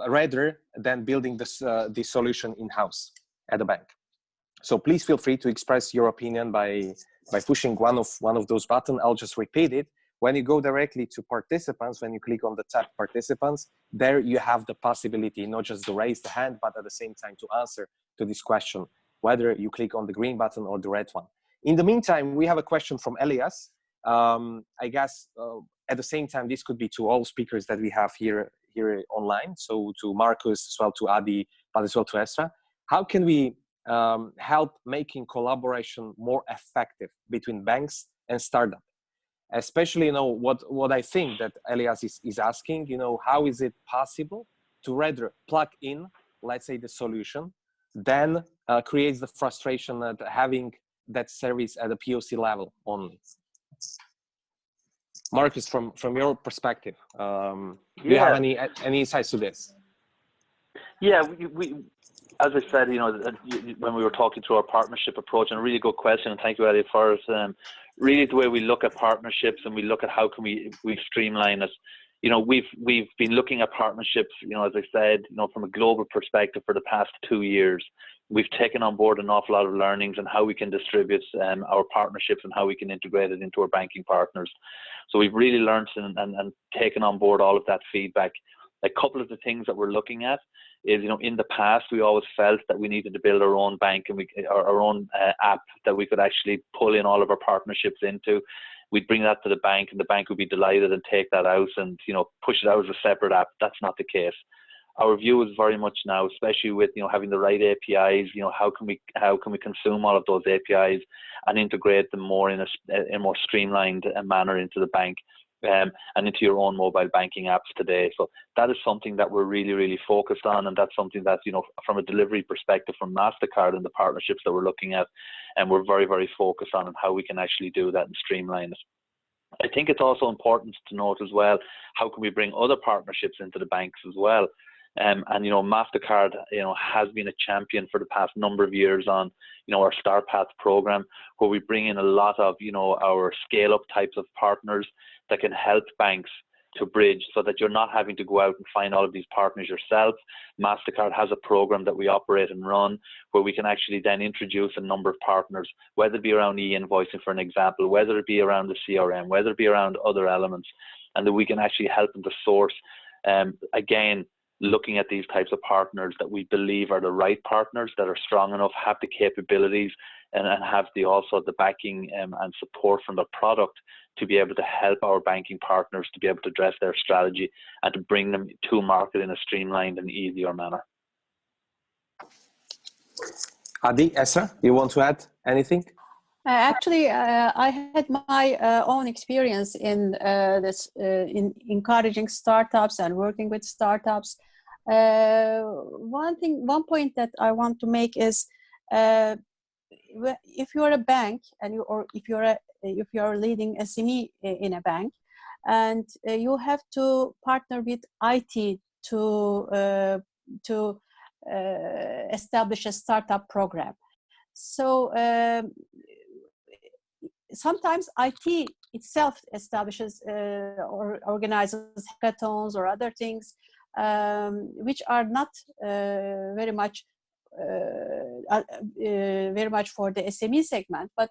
rather than building the solution in-house at the bank. So please feel free to express your opinion by pushing one of those buttons. I'll just repeat it. When you go directly to participants, when you click on the tab participants, there you have the possibility not just to raise the hand, but at the same time to answer to this question, whether you click on the green button or the red one. In the meantime, we have a question from Elias. I guess at the same time, this could be to all speakers that we have here online. So to Marcus, as well to Adi, but as well to Esra. How can we help making collaboration more effective between banks and startups? Especially, what I think that Elias is asking, how is it possible to rather plug in, let's say, the solution, then creates the frustration at having that service at a POC level only? Marcus, from your perspective, do you have any insights to this? Yeah, we as I said, when we were talking through our partnership approach, and a really good question, and thank you, Elliot, for it. Really, the way we look at partnerships and we look at how can we streamline it. We've been looking at partnerships, as I said, from a global perspective for the past 2 years. We've taken on board an awful lot of learnings and how we can distribute our partnerships and how we can integrate it into our banking partners. So we've really learned and taken on board all of that feedback. A couple of the things that we're looking at is, in the past, we always felt that we needed to build our own bank and our own app that we could actually pull in all of our partnerships into. We'd bring that to the bank, and the bank would be delighted and take that out and, push it out as a separate app. That's not the case. Our view is very much now, especially with, having the right APIs, how can we consume all of those APIs and integrate them more in a more streamlined manner into the bank. And into your own mobile banking apps today. So that is something that we're really, really focused on, and that's something that, from a delivery perspective from MasterCard and the partnerships that we're looking at, and we're very, very focused on how we can actually do that and streamline it. I think it's also important to note as well, how can we bring other partnerships into the banks as well? And MasterCard, has been a champion for the past number of years on, our Star Path program, where we bring in a lot of, our scale-up types of partners that can help banks to bridge, so that you're not having to go out and find all of these partners yourself. MasterCard has a program that we operate and run where we can actually then introduce a number of partners, whether it be around e-invoicing, for an example, whether it be around the CRM, whether it be around other elements, and that we can actually help them to source, again, looking at these types of partners that we believe are the right partners, that are strong enough, have the capabilities, and have also the backing and support from the product to be able to help our banking partners to be able to address their strategy and to bring them to market in a streamlined and easier manner. Adi, Esra, you want to add anything? Actually, I had my own experience in in encouraging startups and working with startups. One point that I want to make is, if you're a bank if you're leading SME in a bank, and you have to partner with IT to establish a startup program. So sometimes IT itself establishes or organizes hackathons or other things, which are not very much for the SME segment. But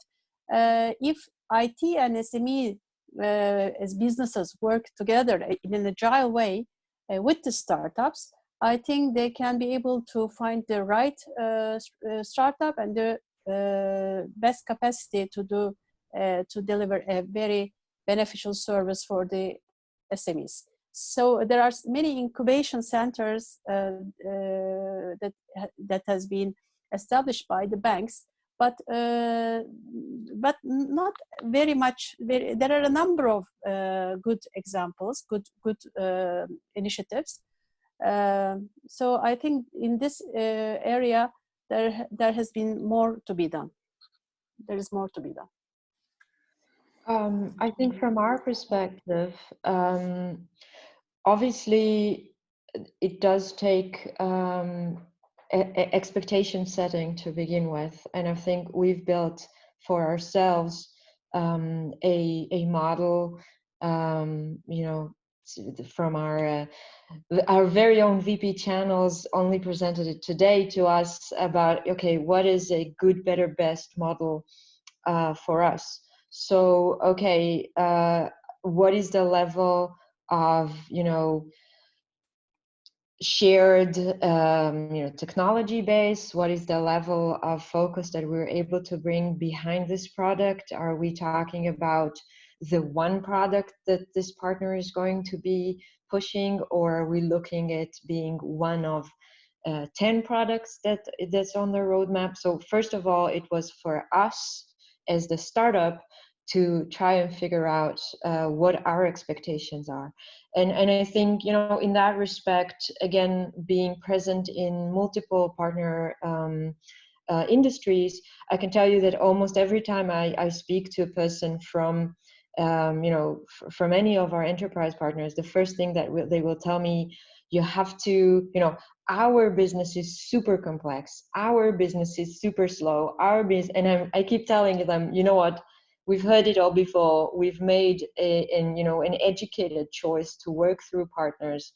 if IT and SME as businesses work together in an agile way with the startups, I think they can be able to find the right startup and the best capacity to deliver a very beneficial service for the SMEs. So there are many incubation centers that has been established by the banks, but not very much. There are a number of good examples, good initiatives. So I think in this area there has been more to be done. There is more to be done. I think from our perspective, obviously it does take expectation setting to begin with, and I think we've built for ourselves a model, from our very own VP channels only presented it today to us about, okay, what is a good, better, best model for us? So, okay, what is the level of, shared, technology base? What is the level of focus that we're able to bring behind this product? Are we talking about the one product that this partner is going to be pushing, or are we looking at being one of 10 products that's on the roadmap? So first of all, it was for us as the startup to try and figure out what our expectations are. And I think, in that respect, again, being present in multiple partner industries, I can tell you that almost every time I speak to a person from from any of our enterprise partners, the first thing that they will tell me, you have to, our business is super complex, our business is super slow, and I keep telling them, you know what, we've heard it all before. We've made an educated choice to work through partners.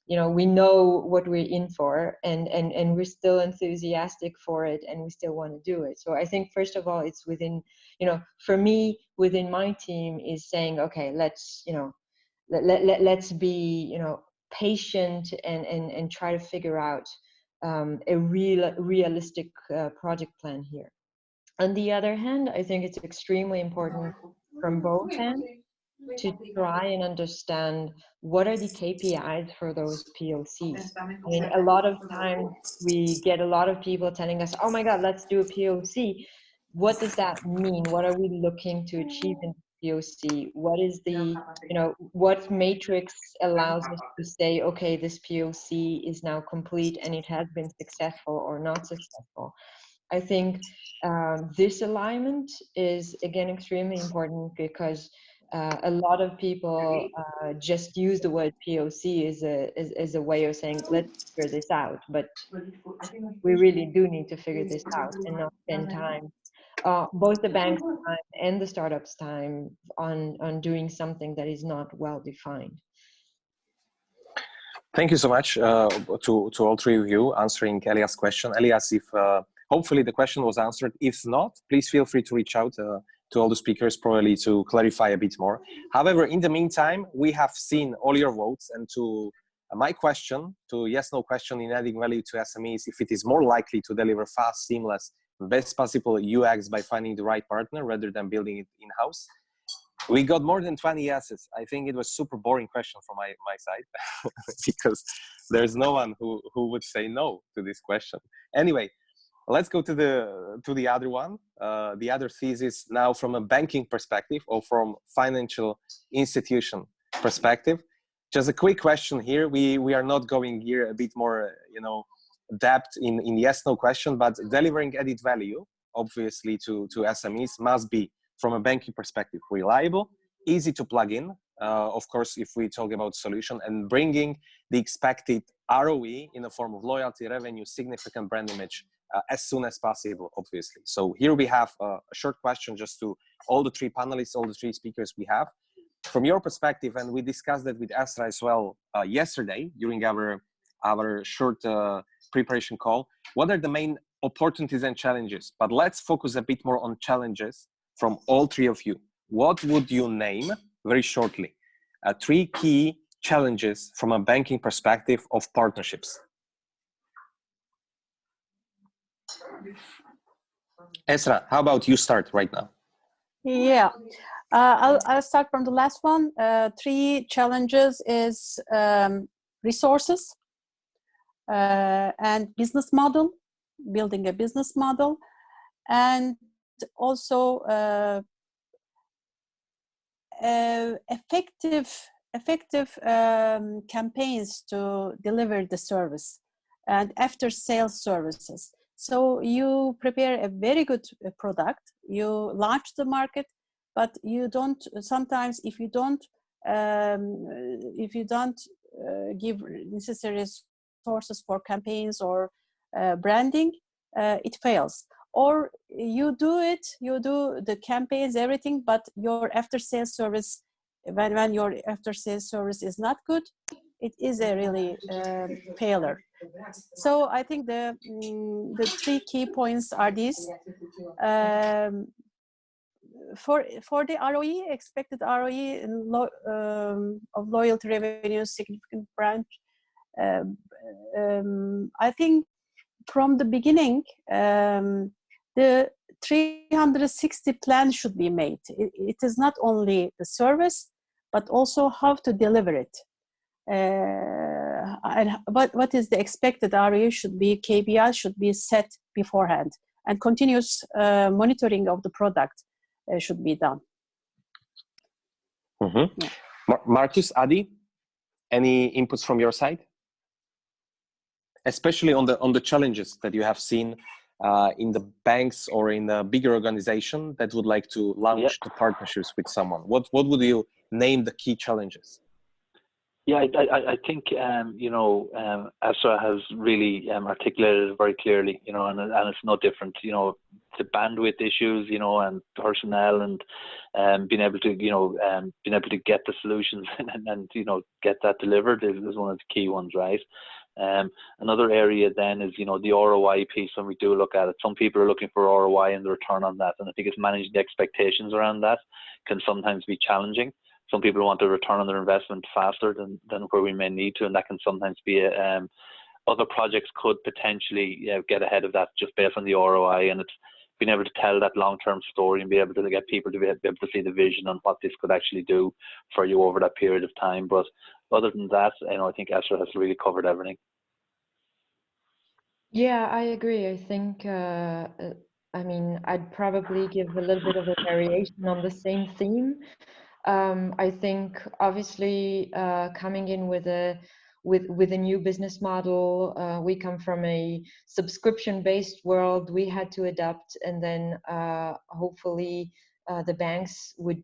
We know what we're in for, and we're still enthusiastic for it, and we still want to do it. So I think first of all, it's within, for me, within my team, is saying, okay, let's let's be patient and try to figure out a realistic project plan here. On the other hand, I think it's extremely important from both ends to try and understand what are the KPIs for those POCs. I mean, a lot of times we get a lot of people telling us, oh my God, let's do a POC. What does that mean? What are we looking to achieve in POC? What is the, what matrix allows us to say, okay, this POC is now complete and it has been successful or not successful? I think this alignment is, again, extremely important, because a lot of people just use the word POC as a way of saying, let's figure this out. But we really do need to figure this out and not spend time, both the bank's time and the startup's time, on doing something that is not well defined. Thank you so much to all three of you answering Elias' question. Elias, if hopefully the question was answered. If not, please feel free to reach out to all the speakers, probably to clarify a bit more. However, in the meantime, we have seen all your votes, and to my question, to yes/no question in adding value to SMEs, if it is more likely to deliver fast, seamless, best possible UX by finding the right partner rather than building it in-house. We got more than 20 yeses. I think it was super boring question from my side because there's no one who would say no to this question. Anyway, let's go to the other one, the other thesis now from a banking perspective or from financial institution perspective. Just a quick question here. We are not going here a bit more, depth in yes/no question, but delivering added value, obviously to SMEs, must be, from a banking perspective, reliable, easy to plug in, of course, if we talk about solution, and bringing the expected ROE in the form of loyalty, revenue, significant brand image as soon as possible, obviously. So here we have a short question just to all the three panelists, all the three speakers we have. From your perspective, and we discussed that with Esra as well yesterday during our short preparation call, what are the main opportunities and challenges? But let's focus a bit more on challenges from all three of you. What would you name, very shortly, 3 key challenges from a banking perspective of partnerships? Esra, how about you start right now? Yeah, I'll start from the last one. 3 challenges is resources and business model, building a business model, and also effective campaigns to deliver the service and after sales services. So you prepare a very good product, you launch the market, but you don't, sometimes if you don't give necessary resources for campaigns or branding, it fails. Or you do the campaigns, everything, but your after sales service, when your after sales service is not good, it is a really failure. So I think the 3 key points are these. For the ROE, expected ROE of loyalty revenue, significant branch, I think from the beginning, the 360 plan should be made. It is not only the service, but also how to deliver it. And what is the expected ROE should be, KPI should be set beforehand, and continuous monitoring of the product should be done. Mm-hmm. Yeah. Marcus, Adi, any inputs from your side? Especially on the challenges that you have seen in the banks or in a bigger organization that would like to launch the partnerships with someone. What would you name the key challenges? Yeah, I think Esra has really articulated it very clearly, and it's no different, the bandwidth issues, and personnel, and being able to get the solutions and get that delivered is one of the key ones, right? Another area then is, the ROI piece. When we do look at it, some people are looking for ROI and the return on that, and I think it's managing the expectations around that can sometimes be challenging. Some people want a return on their investment faster than where we may need to, and that can sometimes be other projects could potentially get ahead of that just based on the ROI, and it's being able to tell that long-term story and be able to get people to be able to see the vision on what this could actually do for you over that period of time. But other than that, I think Esra has really covered everything. Yeah, I agree. I think, I'd probably give a little bit of a variation on the same theme. I think obviously coming in with a new business model, we come from a subscription-based world. We had to adapt, and then hopefully the banks would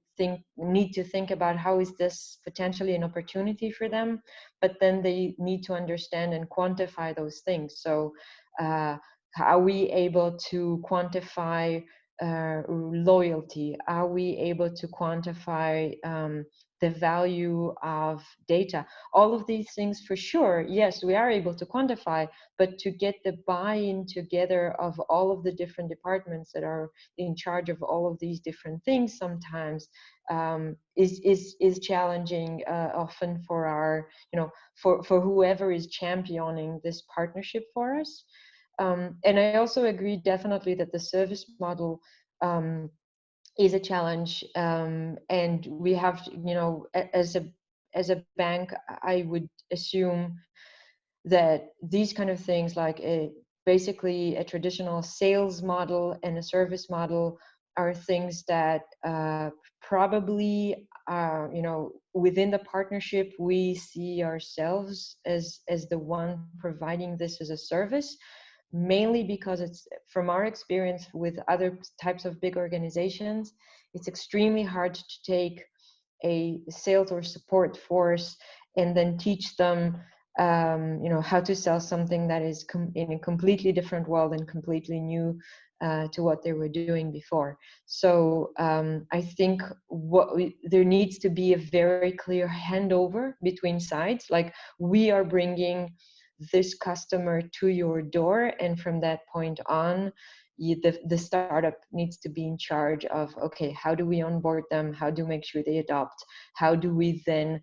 need to think about how is this potentially an opportunity for them, but then they need to understand and quantify those things. So are we able to quantify loyalty? Are we able to quantify the value of data? All of these things, for sure, yes, we are able to quantify, but to get the buy-in together of all of the different departments that are in charge of all of these different things sometimes is challenging often for our, for whoever is championing this partnership for us. And I also agree definitely that the service model is a challenge, and we have, as a bank, I would assume that these kind of things like basically a traditional sales model and a service model are things that probably within the partnership we see ourselves as the one providing this as a service, mainly because it's, from our experience with other types of big organizations, it's extremely hard to take a sales or support force and then teach them how to sell something that is in a completely different world and completely new to what they were doing before. So I think there needs to be a very clear handover between sides, like we are bringing this customer to your door, and from that point on the startup needs to be in charge of, okay, how do we onboard them, how do we make sure they adopt, how do we then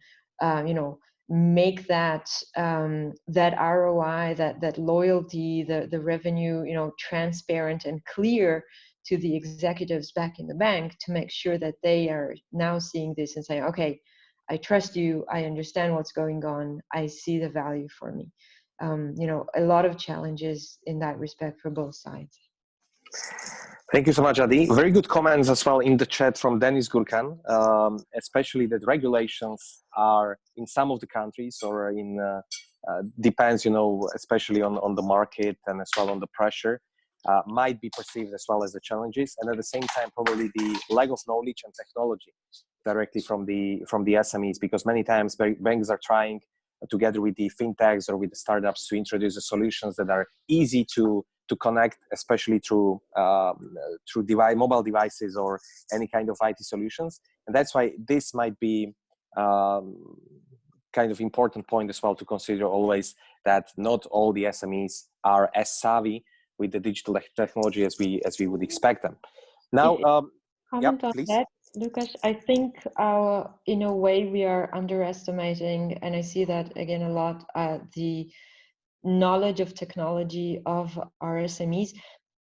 make that that ROI, that loyalty, the revenue, transparent and clear to the executives back in the bank to make sure that they are now seeing this and saying, okay, I trust you, I understand what's going on, I see the value for me. You know, a lot of challenges in that respect for both sides. Thank you so much, Adi. Very good comments as well in the chat from Dennis Gurkan, especially that regulations are in some of the countries or in, depends, you know, especially on the market and as well on the pressure, might be perceived as well as the challenges. And at the same time, probably the lack of knowledge and technology directly from the SMEs, because many times banks are trying together with the fintechs or with the startups to introduce the solutions that are easy to connect, especially through mobile devices or any kind of IT solutions. And that's why this might be kind of important point as well to consider always, that not all the SMEs are as savvy with the digital technology as we would expect them. Now, comment on please. that, Lucas. I think in a way we are underestimating, and I see that again a lot, the knowledge of technology of our SMEs,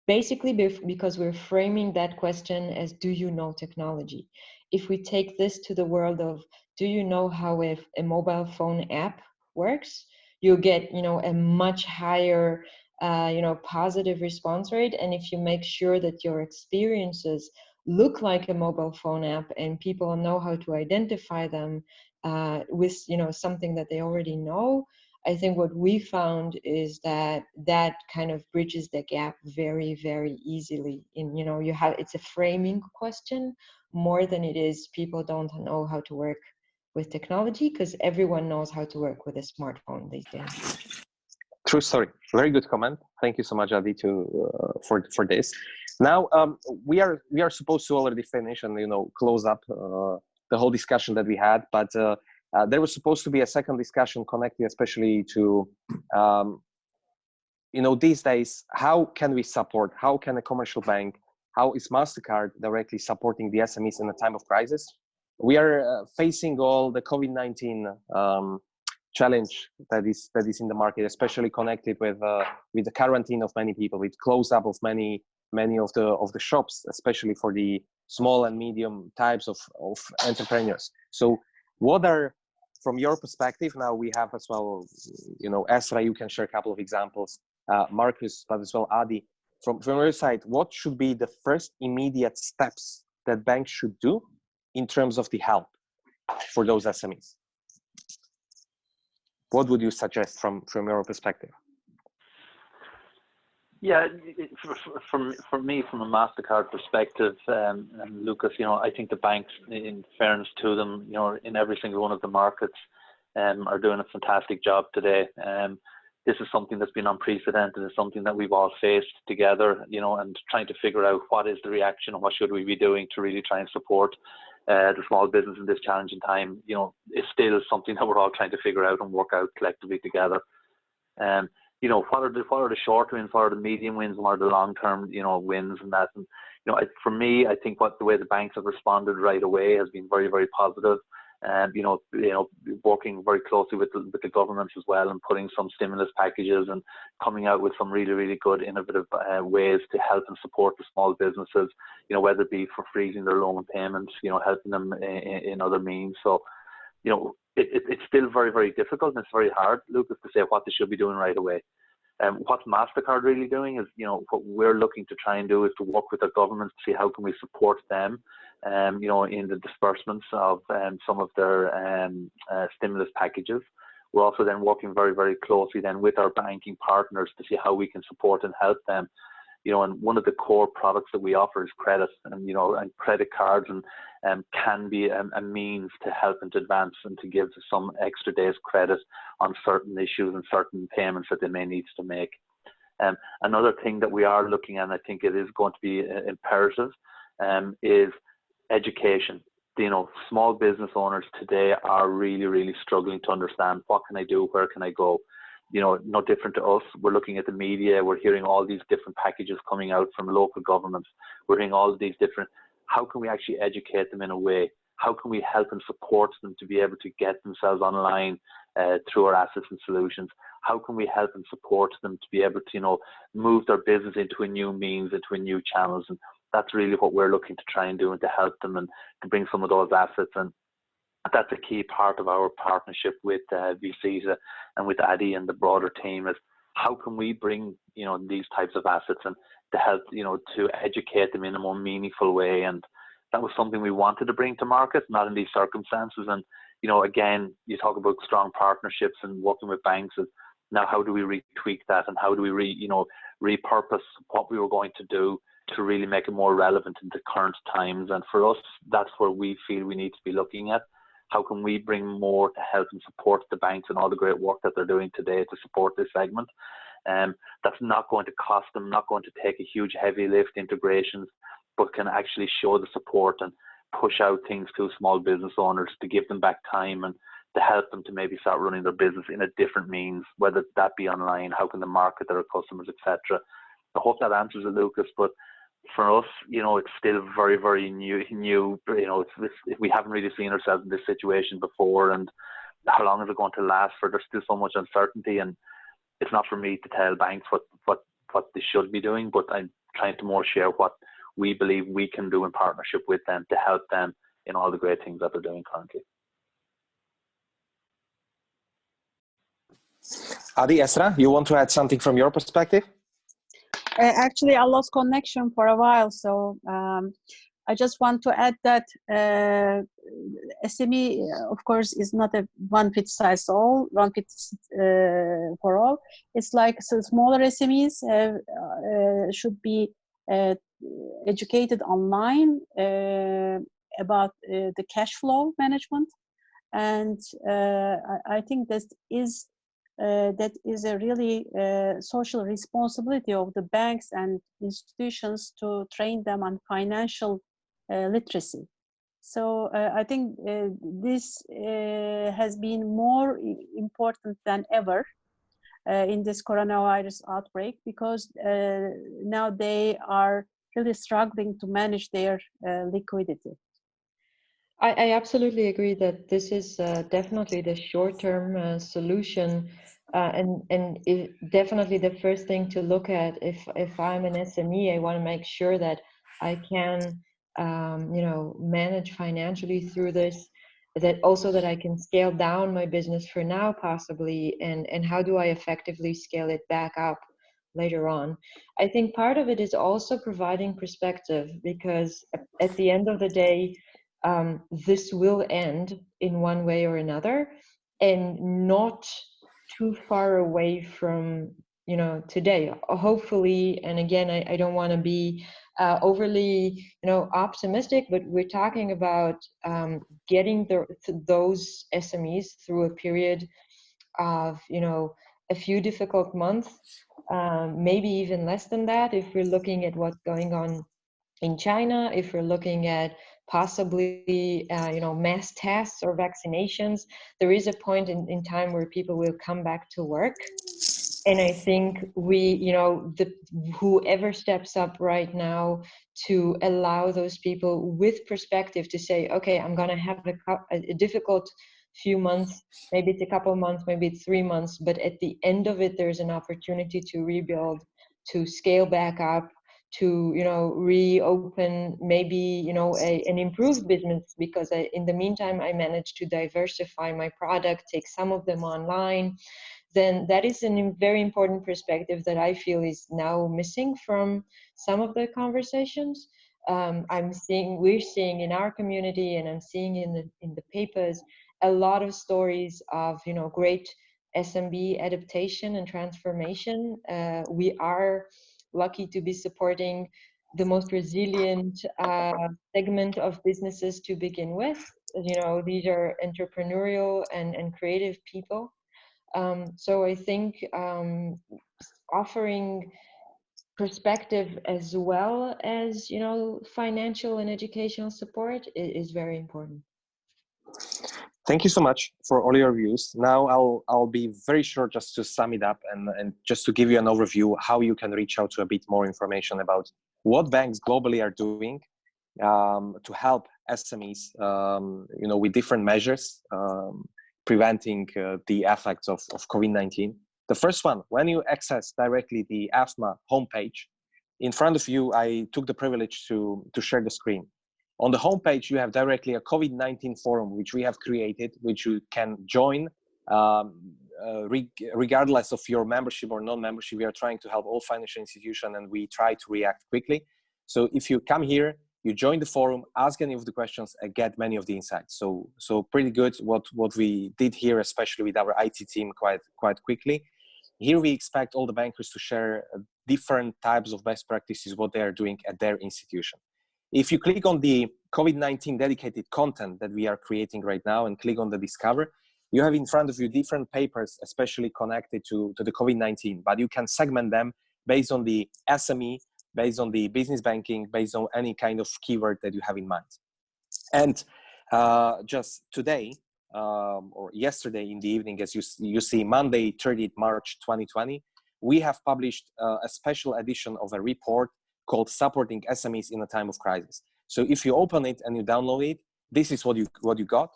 basically because we're framing that question as, do you know technology? If we take this to the world of, do you know how a mobile phone app works? You'll get, you know, a much higher you know, positive response rate. And if you make sure that your experiences look like a mobile phone app and people know how to identify them with, you know, something that they already know, I think what we found is that that kind of bridges the gap very, very easily. In, you know, it's a framing question more than it is people don't know how to work with technology, because everyone knows how to work with a smartphone these days. True story. Very good comment. Thank you so much, Adi, for this. Now we are supposed to already finish and, you know, close up the whole discussion that we had, but there was supposed to be a second discussion connected, especially to you know, these days, how can we support? How can a commercial bank? How is Mastercard directly supporting the SMEs in a time of crisis? We are facing all the COVID-19 challenge that is in the market, especially connected with the quarantine of many people, with close up of many of the shops, especially for the small and medium types of entrepreneurs. So what are, from your perspective, now we have as well, you know, Esra, you can share a couple of examples, Marcus, but as well Adi, from your side, what should be the first immediate steps that banks should do in terms of the help for those SMEs? What would you suggest from your perspective? Yeah, for me, from a Mastercard perspective, and Lucas, you know, I think the banks, in fairness to them, you know, in every single one of the markets, are doing a fantastic job today. This is something that's been unprecedented. It's something that we've all faced together, you know, and trying to figure out what is the reaction and what should we be doing to really try and support the small business in this challenging time. You know, it's still something that we're all trying to figure out and work out collectively together. You know, what are the short wins, what are the medium wins, what are the long-term, you know, wins and that. And, you know, for me, I think the way the banks have responded right away has been very, very positive. And, you know, working very closely with the government as well, and putting some stimulus packages and coming out with some really, really good innovative ways to help and support the small businesses, you know, whether it be for freezing their loan payments, you know, helping them in other means. So, you know, it's still very, very difficult, and it's very hard, Lucas, to say what they should be doing right away. What's Mastercard really doing is, you know, what we're looking to try and do is to work with the government to see how can we support them, you know, in the disbursements of some of their stimulus packages. We're also then working very, very closely then with our banking partners to see how we can support and help them. You know, and one of the core products that we offer is credit, and, you know, and credit cards and can be a means to help and to advance and to give some extra days credit on certain issues and certain payments that they may need to make. Another thing that we are looking at, and I think it is going to be imperative, is education. You know, small business owners today are really, really struggling to understand, what can I do, where can I go? You know, no different to us. We're looking at the media, we're hearing all these different packages coming out from local governments. We're hearing all of these different, how can we actually educate them in a way? How can we help and support them to be able to get themselves online through our assets and solutions? How can we help and support them to be able to, you know, move their business into a new means, into a new channels? And that's really what we're looking to try and do, and to help them and to bring some of those assets. And that's a key part of our partnership with VCSA and with Addy and the broader team, is how can we bring, you know, these types of assets and to help, you know, to educate them in a more meaningful way. And that was something we wanted to bring to market, not in these circumstances. And, you know, again, you talk about strong partnerships and working with banks. And now how do we retweak that, and how do we repurpose what we were going to do to really make it more relevant in the current times? And for us, that's where we feel we need to be looking at. How can we bring more to help and support the banks and all the great work that they're doing today to support this segment? That's not going to cost them, not going to take a huge heavy lift integrations, but can actually show the support and push out things to small business owners to give them back time and to help them to maybe start running their business in a different means, whether that be online, how can they market their customers, etc. I hope that answers it, Lucas. But for us, you know, it's still very, very new. You know, we haven't really seen ourselves in this situation before, and how long is it going to last for? There's still so much uncertainty, and it's not for me to tell banks what they should be doing, but I'm trying to more share what we believe we can do in partnership with them to help them in all the great things that they're doing currently. Adi, Esra, you want to add something from your perspective? Actually, I lost connection for a while, so I just want to add that SME, of course, is not a one fits all, one fits for all. It's like, so smaller SMEs should be educated online about the cash flow management, and I think that is a really social responsibility of the banks and institutions to train them on financial literacy. So I think this has been more important than ever in this coronavirus outbreak, because now they are really struggling to manage their liquidity. I absolutely agree that this is definitely the short-term solution, and definitely the first thing to look at. If I'm an SME, I want to make sure that I can, manage financially through this. That also that I can scale down my business for now, possibly, and how do I effectively scale it back up later on. I think part of it is also providing perspective, because at the end of the day, this will end in one way or another, and not too far away from today, hopefully. And again, I don't want to be overly optimistic, but we're talking about getting those SMEs through a period of a few difficult months, maybe even less than that if we're looking at what's going on in China, if we're looking at possibly mass tests or vaccinations. There is a point in time where people will come back to work, and I think whoever steps up right now to allow those people with perspective to say, okay, I'm going to have a difficult few months, maybe it's a couple of months, maybe it's 3 months, but at the end of it, there's an opportunity to rebuild, to scale back up, to reopen maybe an improved business, because in the meantime I managed to diversify my product, take some of them online. Then that is a very important perspective that I feel is now missing from some of the conversations. We're seeing in our community, and I'm seeing in the papers, a lot of stories of great SMB adaptation and transformation. We are lucky to be supporting the most resilient segment of businesses to begin with. These are entrepreneurial and creative people. So I think offering perspective as well as financial and educational support is very important. Thank you so much for all your views. Now I'll be very short, just to sum it up and just to give you an overview how you can reach out to a bit more information about what banks globally are doing to help SMEs, with different measures preventing the effects of COVID-19. The first one, when you access directly the Efma homepage, in front of you, I took the privilege to share the screen. On the homepage, you have directly a COVID-19 forum, which we have created, which you can join regardless of your membership or non-membership. We are trying to help all financial institutions, and we try to react quickly. So if you come here, you join the forum, ask any of the questions, and get many of the insights. So pretty good what we did here, especially with our IT team, quite quickly. Here we expect all the bankers to share different types of best practices, what they are doing at their institution. If you click on the COVID-19 dedicated content that we are creating right now and click on the Discover, you have in front of you different papers, especially connected to the COVID-19, but you can segment them based on the SME, based on the business banking, based on any kind of keyword that you have in mind. And just today, or yesterday in the evening, as you see, Monday, 30th March 2020, we have published a special edition of a report called Supporting SMEs in a Time of Crisis. So if you open it and you download it, this is what you got.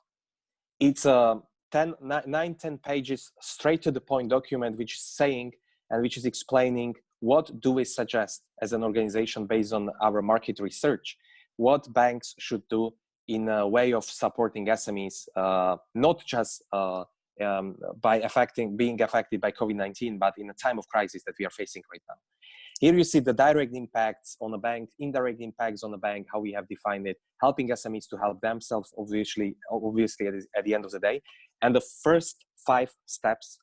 It's a 9-10 pages straight to the point document, which is saying and which is explaining what do we suggest as an organization based on our market research, what banks should do in a way of supporting SMEs, not just by being affected by COVID-19, but in a time of crisis that we are facing right now. Here you see the direct impacts on a bank, indirect impacts on a bank, how we have defined it, helping SMEs to help themselves, obviously at the end of the day. And the first 5 steps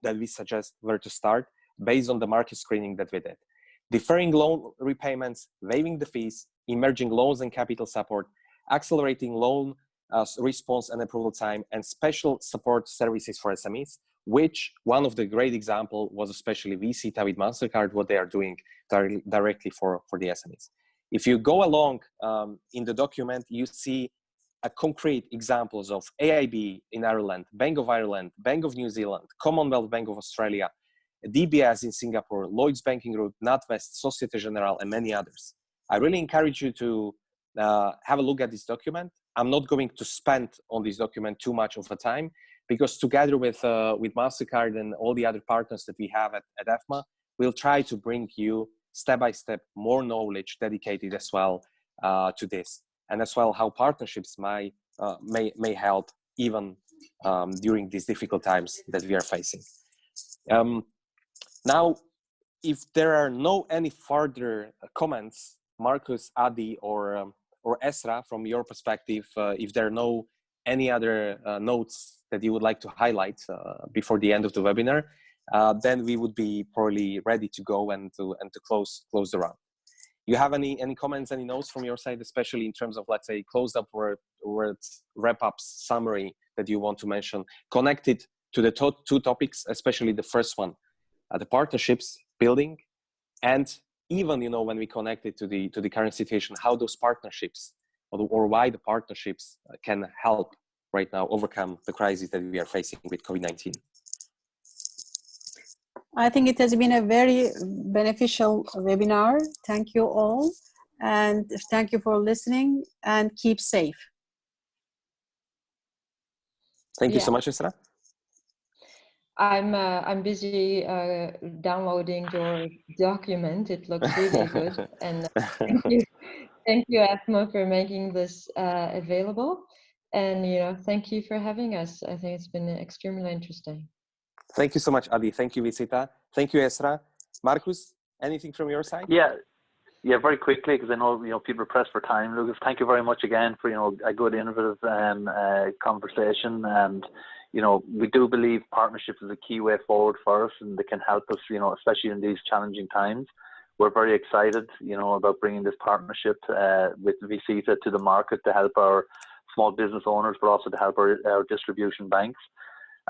that we suggest were to start based on the market screening that we did. Deferring loan repayments, waiving the fees, emerging loans and capital support, accelerating loan response and approval time, and special support services for SMEs, which one of the great example was especially Visita with Mastercard, what they are doing directly for the SMEs. If you go along in the document, you see concrete examples of AIB in Ireland, Bank of Ireland, Bank of New Zealand, Commonwealth Bank of Australia, DBS in Singapore, Lloyds Banking Group, NatWest, Societe Generale, and many others. I really encourage you to have a look at this document. I'm not going to spend on this document too much of the time, because together with Mastercard and all the other partners that we have at Efma, we'll try to bring you step by step more knowledge dedicated as well to this, and as well how partnerships may help even during these difficult times that we are facing. Now, if there are any further comments, Marcus, Adi, or Esra, from your perspective, if there are any other notes that you would like to highlight before the end of the webinar, then we would be probably ready to go and to close the round. You have any comments, any notes from your side, especially in terms of, let's say, closed up words, wrap-ups, summary that you want to mention, connected to the 2 topics, especially the first one, the partnerships building, and even, when we connect it to the current situation, how those partnerships or why the partnerships can help right now overcome the crisis that we are facing with COVID-19. I think it has been a very beneficial webinar. Thank you all, and thank you for listening, and keep safe. Thank you so much, Esra. I'm busy downloading your document. It looks really good, and thank you, Efma, for making this available. And thank you for having us. I think it's been extremely interesting. Thank you so much, Adi. Thank you, Visita. Thank you, Esra. Marcus, anything from your side? Yeah, very quickly, because I know people are pressed for time. Lucas, thank you very much again for a good, innovative conversation. And we do believe partnerships is a key way forward for us, and they can help us, especially in these challenging times. We're very excited, about bringing this partnership with Visita to the market to help our small business owners, but also to help our distribution banks.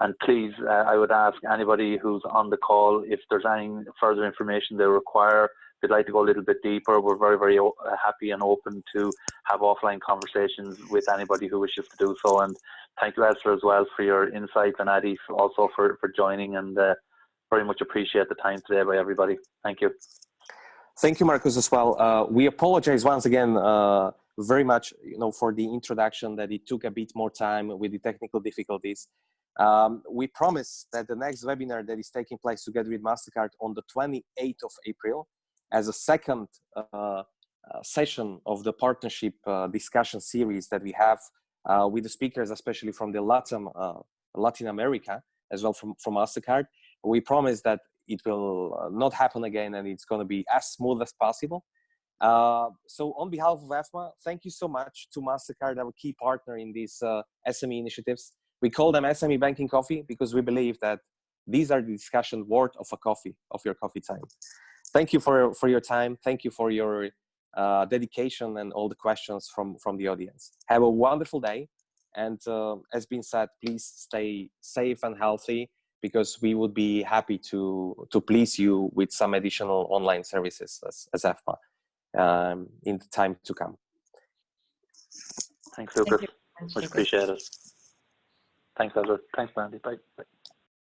And please, I would ask anybody who's on the call, if there's any further information they require, they'd like to go a little bit deeper, we're very, very happy and open to have offline conversations with anybody who wishes to do so. And thank you, Esther, as well, for your insights, and Adi also for joining, and very much appreciate the time today by everybody. Thank you. Thank you, Marcus, as well. We apologize once again very much, for the introduction, that it took a bit more time with the technical difficulties. We promise that the next webinar that is taking place together with Mastercard on the 28th of April, as a second session of the partnership discussion series that we have with the speakers, especially from the Latin America, as well from Mastercard. We promise that it will not happen again, and it's going to be as smooth as possible. So on behalf of Efma, thank you so much to Mastercard, our key partner in these SME initiatives. We call them SME Banking Coffee because we believe that these are the discussion worth of a coffee, of your coffee time. Thank you for your time. Thank you for your dedication and all the questions from the audience. Have a wonderful day. And as been said, please stay safe and healthy, because we would be happy to please you with some additional online services as Efma in the time to come. Thanks, Lucas. Thank you. Much appreciated. Thanks, Ezra. Thanks, Mandy. Bye. Bye.